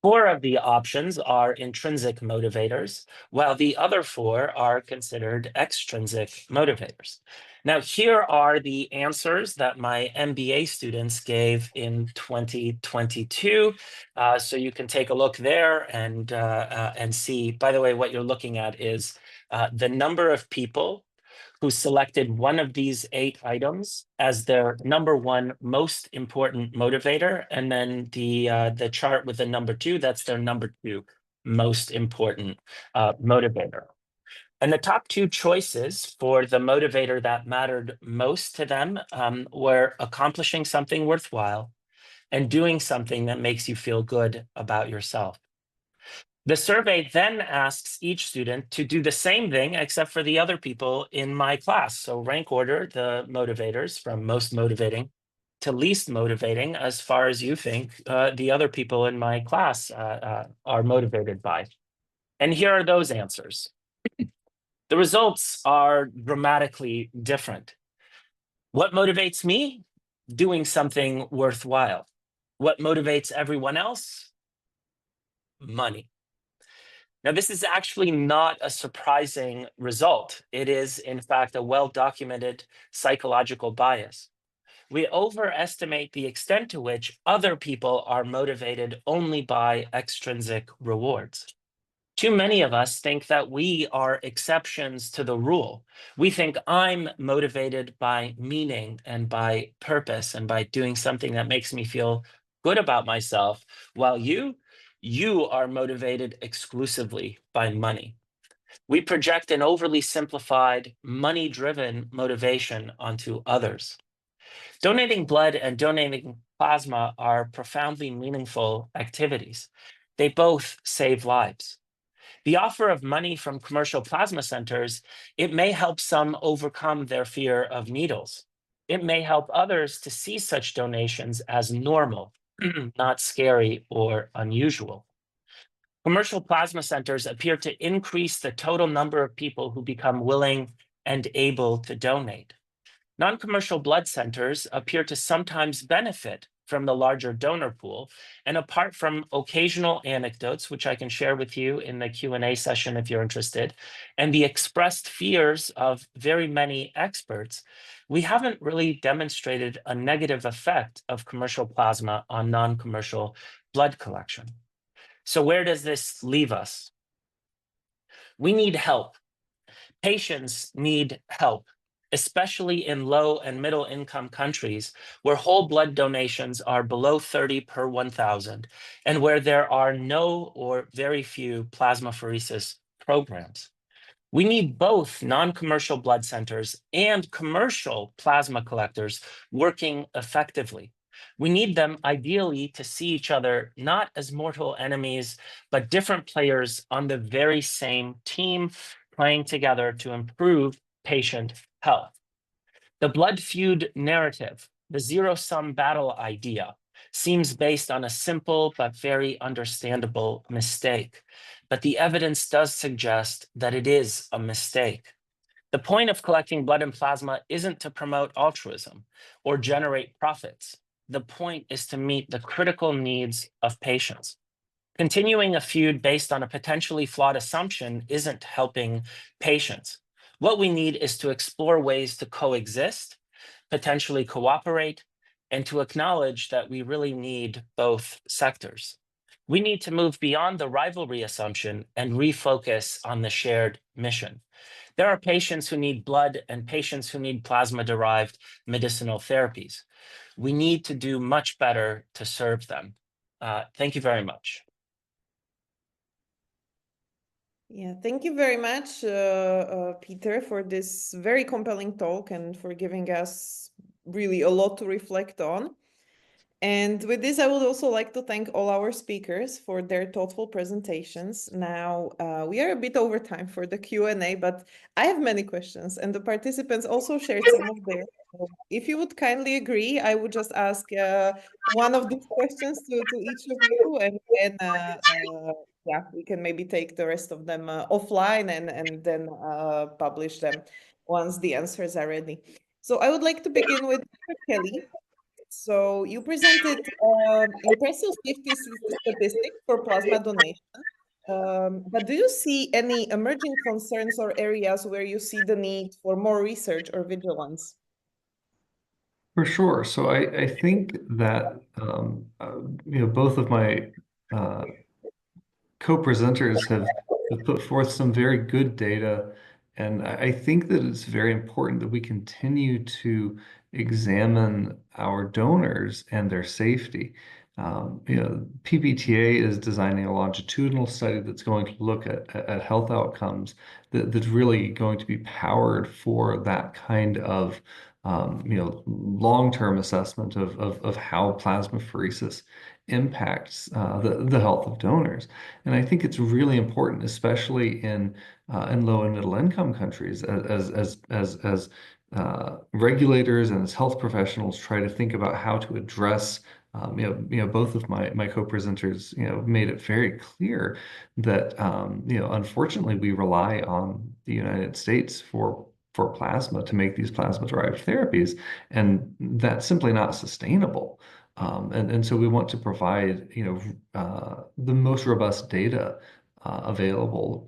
F: 4 of the options are intrinsic motivators, while the other 4 are considered extrinsic motivators. Now, here are the answers that my MBA students gave in 2022. So you can take a look there and see. By the way, what you're looking at is the number of people who selected one of these 8 items as their number 1 most important motivator, and then the chart with the number 2, that's their number 2 most important motivator. And the top two choices for the motivator that mattered most to them were accomplishing something worthwhile and doing something that makes you feel good about yourself. The survey then asks each student to do the same thing except for the other people in my class. So rank order the motivators from most motivating to least motivating as far as you think the other people in my class are motivated by. And here are those answers. The results are dramatically different. What motivates me? Doing something worthwhile. What motivates everyone else? Money. Now, this is actually not a surprising result. It is, in fact, a well-documented psychological bias. We overestimate the extent to which other people are motivated only by extrinsic rewards. Too many of us think that we are exceptions to the rule. We think I'm motivated by meaning and by purpose and by doing something that makes me feel good about myself, while you are motivated exclusively by money. We project an overly simplified, money-driven motivation onto others. Donating blood and donating plasma are profoundly meaningful activities. They both save lives. The offer of money from commercial plasma centers, it may help some overcome their fear of needles. It may help others to see such donations as normal, not scary or unusual. Commercial plasma centers appear to increase the total number of people who become willing and able to donate. Non-commercial blood centers appear to sometimes benefit from the larger donor pool. And apart from occasional anecdotes, which I can share with you in the Q&A session if you're interested, and the expressed fears of very many experts, we haven't really demonstrated a negative effect of commercial plasma on non-commercial blood collection. So where does this leave us? We need help. Patients need help, especially in low and middle income countries where whole blood donations are below 30 per 1,000 and where there are no or very few plasmapheresis programs. We need both non-commercial blood centers and commercial plasma collectors working effectively. We need them ideally to see each other not as mortal enemies, but different players on the very same team playing together to improve patient health. The blood feud narrative, the zero-sum battle idea, seems based on a simple but very understandable mistake. But the evidence does suggest that it is a mistake. The point of collecting blood and plasma isn't to promote altruism or generate profits. The point is to meet the critical needs of patients. Continuing a feud based on a potentially flawed assumption isn't helping patients. What we need is to explore ways to coexist, potentially cooperate, and to acknowledge that we really need both sectors. We need to move beyond the rivalry assumption and refocus on the shared mission. There are patients who need blood and patients who need plasma-derived medicinal therapies. We need to do much better to serve them. Thank you very much.
A: Yeah, thank you very much, Peter, for this very compelling talk and for giving us really a lot to reflect on. And with this, I would also like to thank all our speakers for their thoughtful presentations. Now, we are a bit over time for the Q&A, but I have many questions, and the participants also shared some of theirs. So if you would kindly agree, I would just ask one of these questions to each of you, and then yeah, we can maybe take the rest of them offline and then publish them once the answers are ready. So I would like to begin with Dr. Kelly. So you presented impressive safety statistics for plasma donation. But do you see any emerging concerns or areas where you see the need for more research or vigilance?
C: For sure. So I think that both of my co-presenters have put forth some very good data, and I think that it's very important that we continue to examine our donors and their safety. PBTA is designing a longitudinal study that's going to look at health outcomes that's really going to be powered for that kind of long-term assessment of how plasmapheresis impacts the health of donors. And I think it's really important, especially in low and middle income countries, as regulators and as health professionals try to think about how to address both of my co-presenters, made it very clear that, unfortunately, we rely on the United States for plasma to make these plasma-derived therapies, and that's simply not sustainable. And so we want to provide, the most robust data available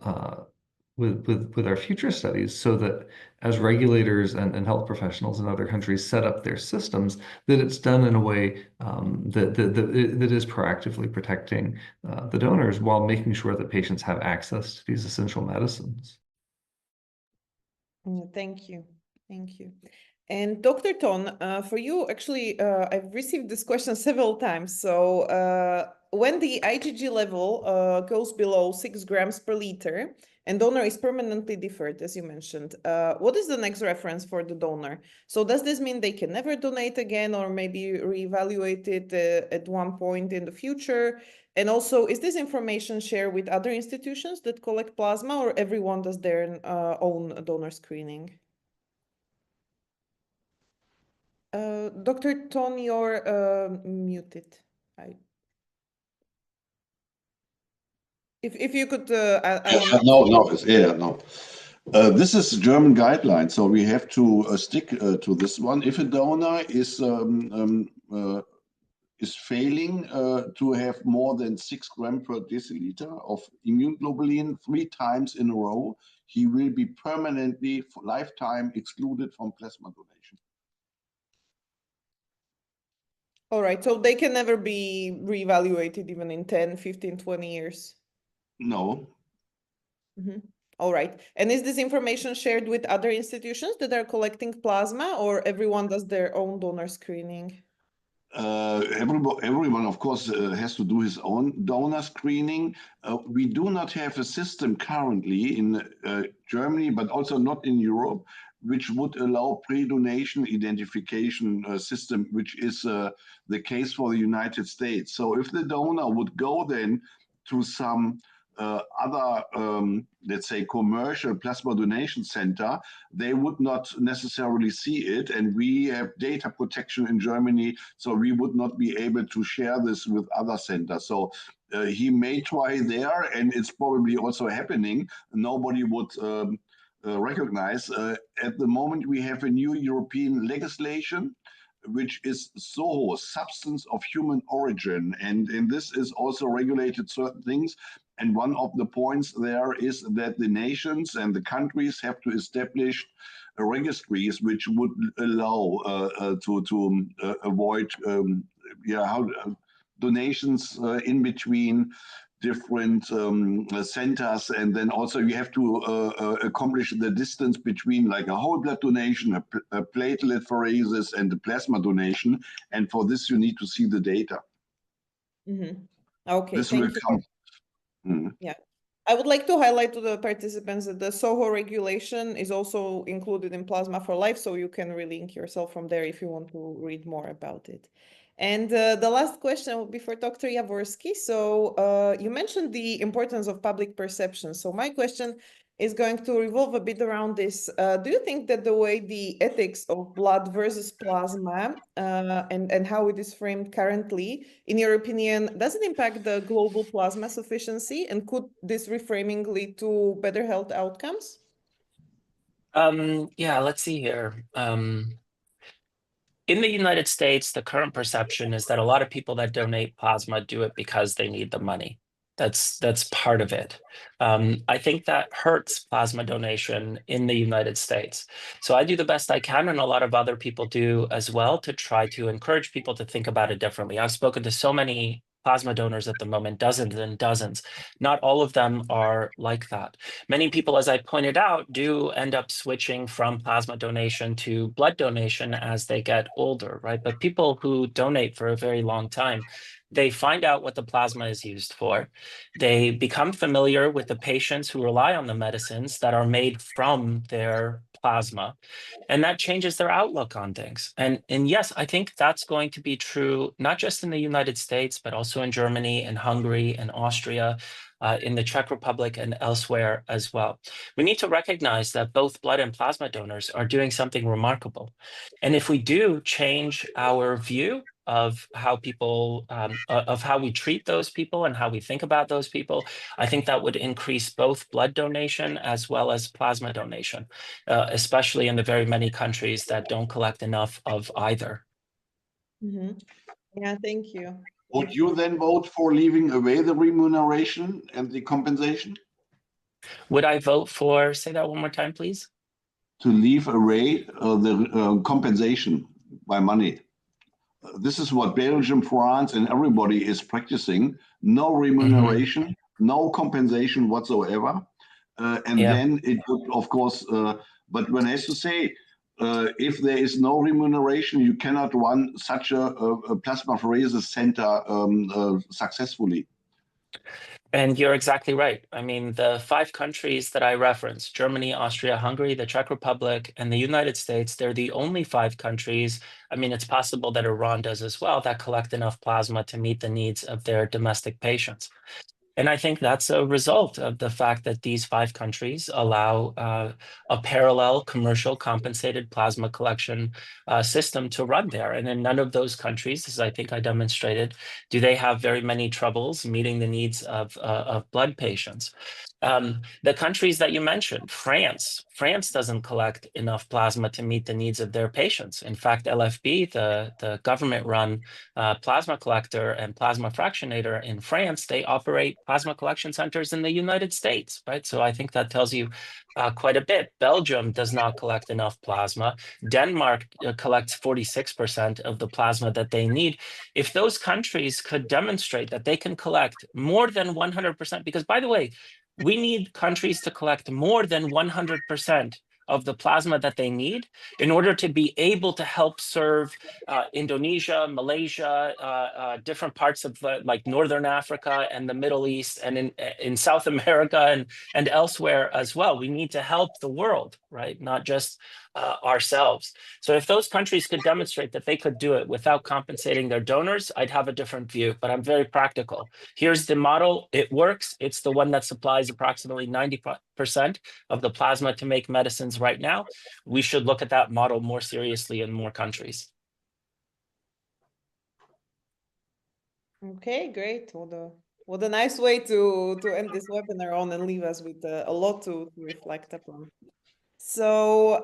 C: with our future studies, so that as regulators and health professionals in other countries set up their systems, that it's done in a way that is proactively protecting the donors while making sure that patients have access to these essential medicines.
A: Thank you. Thank you. And Dr. Ton, for you, actually, I've received this question several times. So when the IgG level goes below 6 grams per liter and donor is permanently deferred, as you mentioned, what is the next reference for the donor? So does this mean they can never donate again, or maybe reevaluate it at one point in the future? And also, is this information shared with other institutions that collect plasma, or everyone does their own donor screening? Dr. Ton, you're muted. If you could
E: No. This is German guideline, so we have to stick to this one. If a donor is failing to have more than 6 grams per deciliter of immune globulin 3 times in a row, he will be permanently, for lifetime, excluded from plasma donation.
A: All right, so they can never be reevaluated even in 10, 15, 20 years?
E: No.
A: All right. And is this information shared with other institutions that are collecting plasma, or everyone does their own donor screening?
E: Everyone, of course, has to do his own donor screening. We do not have a system currently in Germany, but also not in Europe, which would allow pre-donation identification system, which is the case for the United States. So if the donor would go then to some other, let's say, commercial plasma donation center, they would not necessarily see it. And we have data protection in Germany, so we would not be able to share this with other centers. So he may try there, and it's probably also happening. Nobody would recognize. At the moment, we have a new European legislation, which is SOHO, substance of human origin. And this is also regulated certain things. And one of the points there is that the nations and the countries have to establish registries which would allow to avoid donations in between different centers, and then also you have to accomplish the distance between like a whole blood donation, a platelet pheresis, and a plasma donation. And for this, you need to see the data.
A: Okay,
E: this will come.
A: Yeah. I would like to highlight to the participants that the SOHO regulation is also included in Plasma for Life, so you can relink yourself from there if you want to read more about it. And the last question will be for Dr. Jaworski. So you mentioned the importance of public perception. So my question is going to revolve a bit around this. Do you think that the way the ethics of blood versus plasma and how it is framed currently, in your opinion, does it impact the global plasma sufficiency? And could this reframing lead to better health outcomes?
F: Yeah, let's see here. In the United States, the current perception is that a lot of people that donate plasma do it because they need the money. That's part of it. I think that hurts plasma donation in the United States. So I do the best I can, and a lot of other people do as well, to try to encourage people to think about it differently. I've spoken to so many plasma donors at the moment, dozens and dozens. Not all of them are like that. Many people, as I pointed out, do end up switching from plasma donation to blood donation as they get older, right? But people who donate for a very long time They find out what the plasma is used for. They become familiar with the patients who rely on the medicines that are made from their plasma. And that changes their outlook on things. And yes, I think that's going to be true, not just in the United States, but also in Germany and Hungary and Austria, in the Czech Republic and elsewhere as well. We need to recognize that both blood and plasma donors are doing something remarkable. And if we do change our view of how people, of how we treat those people and how we think about those people, I think that would increase both blood donation as well as plasma donation, especially in the very many countries that don't collect enough of either.
A: Mm-hmm. Yeah, thank you.
E: Would you then vote for leaving away the remuneration and the compensation?
F: Would I vote for, say that one more time, please?
E: To leave away the compensation by money. This is what Belgium, France, and everybody is practicing. No remuneration, no compensation whatsoever. Then it would, of course, but one has to say, if there is no remuneration, you cannot run such a plasmapheresis center successfully.
F: And you're exactly right. I mean, the 5 countries that I referenced, Germany, Austria, Hungary, the Czech Republic, and the United States, they're the only 5 countries, I mean, it's possible that Iran does as well, that collect enough plasma to meet the needs of their domestic patients. And I think that's a result of the fact that these 5 countries allow a parallel commercial compensated plasma collection system to run there. And in none of those countries, as I think I demonstrated, do they have very many troubles meeting the needs of blood patients. The countries that you mentioned, France doesn't collect enough plasma to meet the needs of their patients. In fact, LFB, the government-run plasma collector and plasma fractionator in France, they operate plasma collection centers in the United States, right? So I think that tells you quite a bit. Belgium does not collect enough plasma. Denmark collects 46% of the plasma that they need. If those countries could demonstrate that they can collect more than 100%, because by the way, we need countries to collect more than 100% of the plasma that they need in order to be able to help serve Indonesia, Malaysia, different parts of like Northern Africa and the Middle East, and in South America and elsewhere as well. We need to help the world, right? Not just ourselves. So if those countries could demonstrate that they could do it without compensating their donors, I'd have a different view, but I'm very practical. Here's the model. It works. It's the one that supplies approximately 90% of the plasma to make medicines right now. We should look at that model more seriously in more countries.
A: Okay, great. What a nice way to end this webinar on and leave us with a lot to reflect upon. So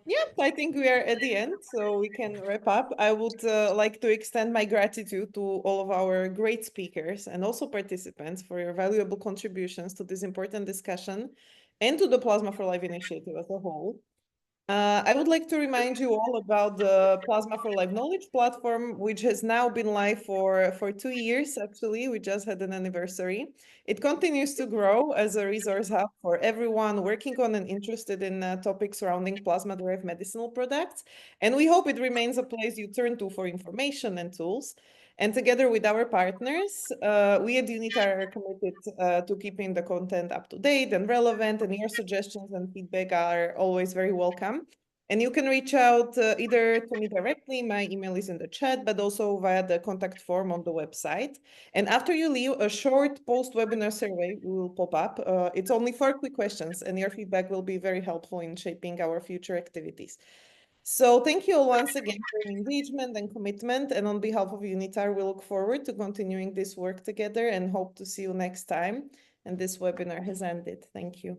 A: yeah, I think we are at the end, so we can wrap up. I would like to extend my gratitude to all of our great speakers and also participants for your valuable contributions to this important discussion and to the Plasma for Life initiative as a whole. I would like to remind you all about the Plasma for Life Knowledge platform, which has now been live for 2 years, actually. We just had an anniversary. It continues to grow as a resource hub for everyone working on and interested in topics surrounding plasma-derived medicinal products. And we hope it remains a place you turn to for information and tools. And together with our partners, we at UNITAR are committed to keeping the content up to date and relevant, and your suggestions and feedback are always very welcome. And you can reach out either to me directly, my email is in the chat, but also via the contact form on the website. And after you leave, a short post-webinar survey will pop up. It's only 4 quick questions, and your feedback will be very helpful in shaping our future activities. So thank you all once again for your engagement and commitment. And on behalf of UNITAR, we look forward to continuing this work together and hope to see you next time. And this webinar has ended. Thank you.